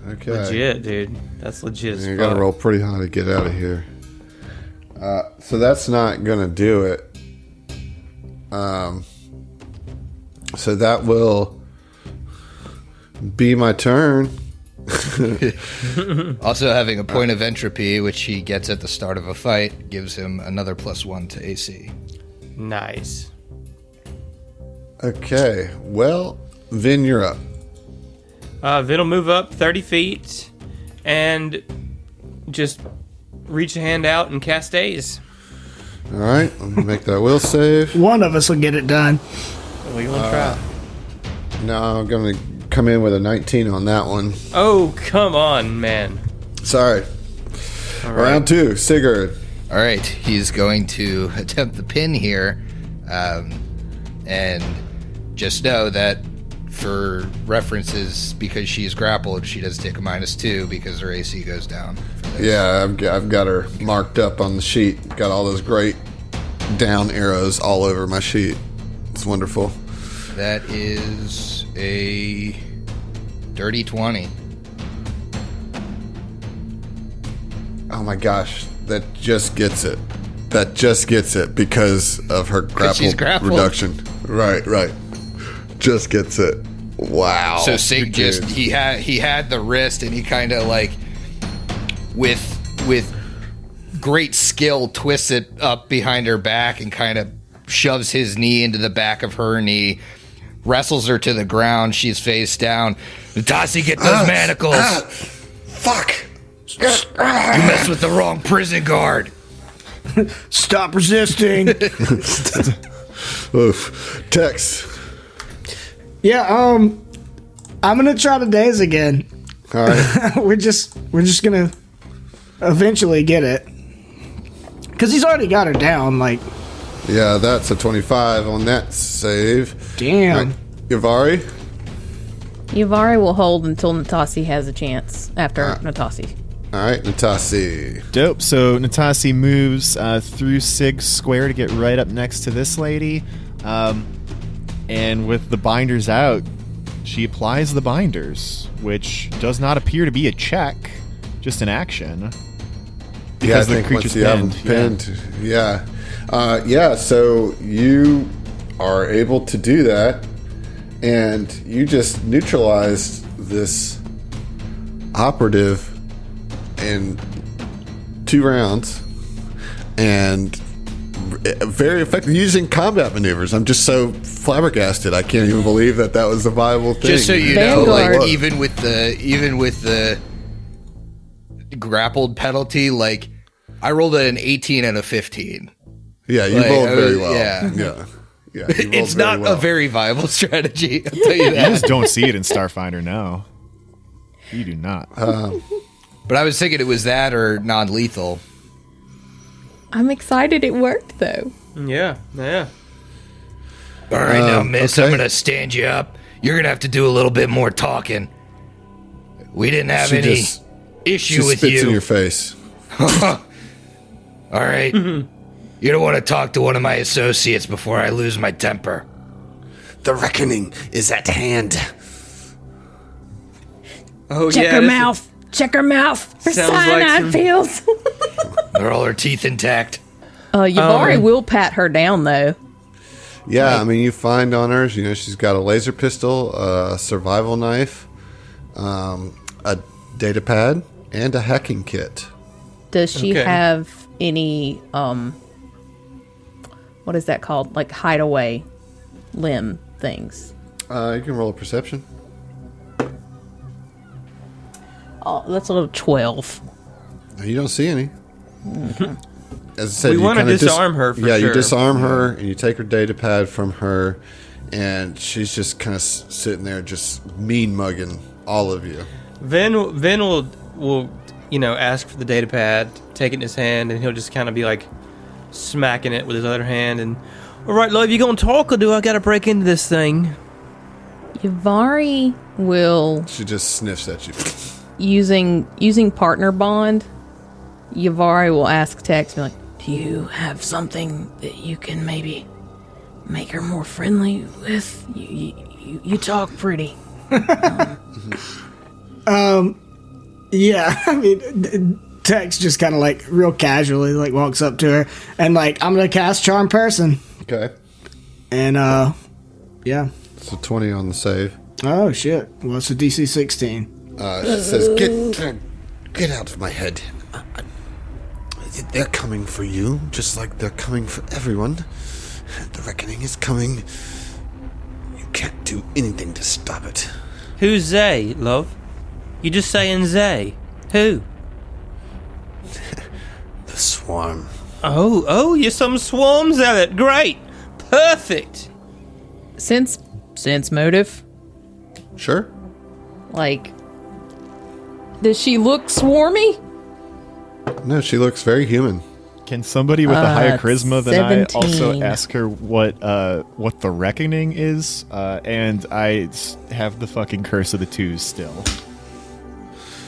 okay. Legit, dude. That's legit as You fuck. gotta roll pretty high to get out of here. So that's not gonna do it. So that will be my turn. Also having a point of entropy, which he gets at the start of a fight, gives him another +1 to AC. Nice. Okay. Well, Vin, you're up. Vin will move up 30 feet and just reach a hand out and cast Daze. All right. I'm gonna make that will save. One of us will get it done. What you want to try? No, I'm gonna come in with a 19 on that one. Oh, come on, man. Sorry. Round 2, Sigurd. All right, he's going to attempt the pin here, and just know that for references, because she's grappled, she does take a -2 because her AC goes down. Yeah, I've got her marked up on the sheet. Got all those great down arrows all over my sheet. It's wonderful. That is a dirty 20. Oh my gosh, that just gets it. That just gets it because of her she's grappled. reduction. Right. Just gets it. Wow. So Sig just he had the wrist, and he kind of like with great skill twists it up behind her back and kind of shoves his knee into the back of her knee, wrestles her to the ground. She's face down. Natassi, get those manacles. Fuck. You messed with the wrong prison guard. Stop resisting. Oof. Tex. Yeah, I'm gonna try to daze again. All right. we're just gonna eventually get it. Cause he's already got her down, like. Yeah, that's a 25 on that save. Damn. All right. Yavari. Yavari will hold until Natassi has a chance after Natassi. All right, Natassi. Dope. So Natassi moves through Sig's square to get right up next to this lady. And with the binders out, she applies the binders, which does not appear to be a check, just an action. Because I think once you have them pinned. Yeah. So you are able to do that, and you just neutralized this operative in 2 rounds, and very effective using combat maneuvers. I'm just so flabbergasted. I can't even believe that was a viable thing. Just so you Vanguard. know, like even with the grappled penalty, like I rolled at an 18 and a 15. Yeah, you Like, rolled very well. yeah. Yeah. You rolled It's very not well. a very viable strategy. I'll tell you You that. just don't see it in Starfinder, no. You do not. But I was thinking it was that or non-lethal. I'm excited it worked though. Yeah. All right, now, miss, okay. I'm gonna stand you up. You're gonna have to do a little bit more talking. We didn't have She any just- issue She with spits you. in your face. All right. You don't want to talk to one of my associates before I lose my temper. The reckoning is at hand. Oh Check yeah. her this is- mouth. Check her mouth for Sounds like cyanide some- pills. Are all her teeth intact? Yavari will pat her down though. Yeah, I mean, you find on her, she's got a laser pistol, a survival knife, a data pad, and a hacking kit. Does she Okay. have any what is that called? Like hideaway limb things? You can roll a perception. Oh, that's a little 12. You don't see any. As I said, We you wanna kinda disarm her for you sure. disarm her, and you take her data pad from her, and she's just kind of sitting there, just mean mugging all of you. Vin will ask for the data pad, take it in his hand, and he'll just kind of be like smacking it with his other hand. And all right, love, you gonna talk, or do I gotta break into this thing? Yavari will She just sniffs at you. using partner bond. Yavari will ask Tex, be like, "Do you have something that you can maybe make her more friendly with? You talk pretty." Yeah, I mean, Tex just kind of like real casually like walks up to her and like, I'm gonna cast Charm Person, Okay. and yeah. So 20 on the save. Oh shit! Well, it's a DC 16. She says, "Get out of my head. They're coming for you, just like they're coming for everyone. The reckoning is coming. You can't do anything to stop it." Who's they, love? You just saying they? Who? The swarm. Oh, you're some swarm zealot. Great, perfect. Sense motive. Sure. Like, Does she look swarmy? No, she looks very human. Can somebody with a higher charisma than 17. I also ask her what the reckoning is? And I have the fucking curse of the twos still.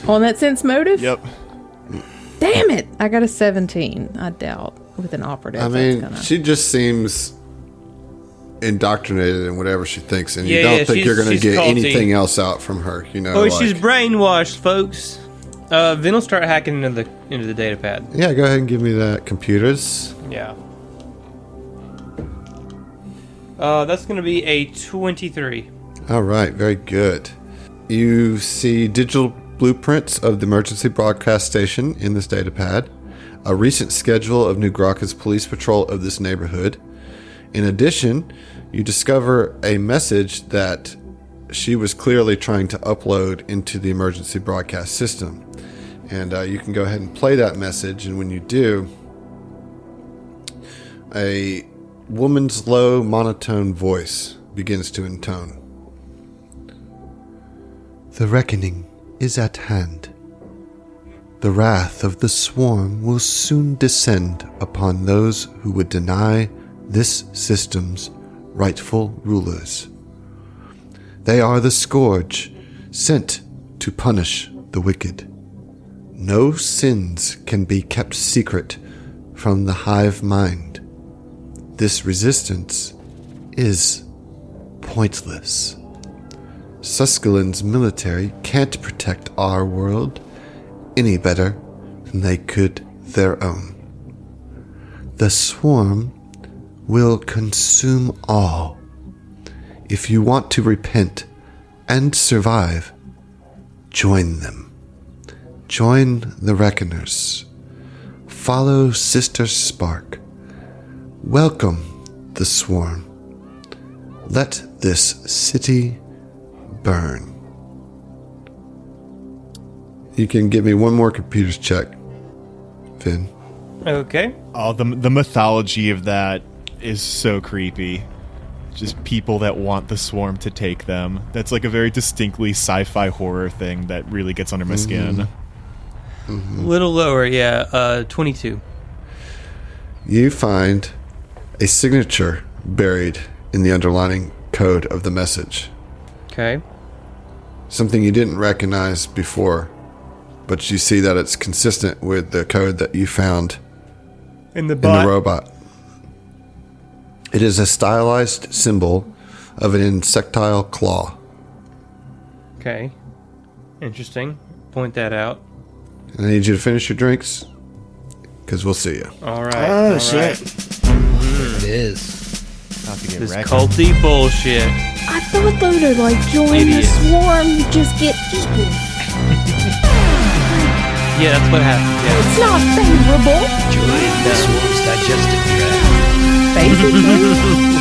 On that sense motive? Yep. Damn it! I got a 17. I doubt with an operative. I that's mean, gonna... she just seems indoctrinated in whatever she thinks, and you Yeah, don't think you're going to she's get culty. anything else out from her. You know, Oh, like, she's brainwashed, folks. Vin will start hacking into the data pad. yeah. Go ahead and give me that, computers. Yeah. That's going to be a 23. All right, very good. You see digital blueprints of the emergency broadcast station in this data pad, a recent schedule of New Graka's police patrol of this neighborhood. In addition, you discover a message that she was clearly trying to upload into the emergency broadcast system. And you can go ahead and play that message, and when you do, a woman's low monotone voice begins to intone. The reckoning is at hand. The wrath of the swarm will soon descend upon those who would deny this system's rightful rulers. They are the scourge sent to punish the wicked. No sins can be kept secret from the hive mind. This resistance is pointless. Suskelin's military can't protect our world any better than they could their own. The swarm will consume all. If you want to repent and survive, join them. Join the Reckoners. Follow Sister Spark. Welcome the swarm. Let this city burn. You can give me one more computer's check, Finn. Okay. Oh, the mythology of that is so creepy. Just people that want the swarm to take them. That's like a very distinctly sci-fi horror thing that really gets under my skin. A little lower, yeah. 22. You find a signature buried in the underlining code of the message. Okay. Something you didn't recognize before, but you see that it's consistent with the code that you found In the in the robot. It is a stylized symbol of an insectile claw. Okay. Interesting. Point that out. And I need you to finish your drinks, because we'll see you. All right. Oh, all shit. right. It is. About to get This wrecked. culty bullshit. I thought though to like join Idiot. the swarm, you just get eaten. Yeah, that's what happened. Yeah. It's not favorable. Join the swarm's digestive tract. Basically.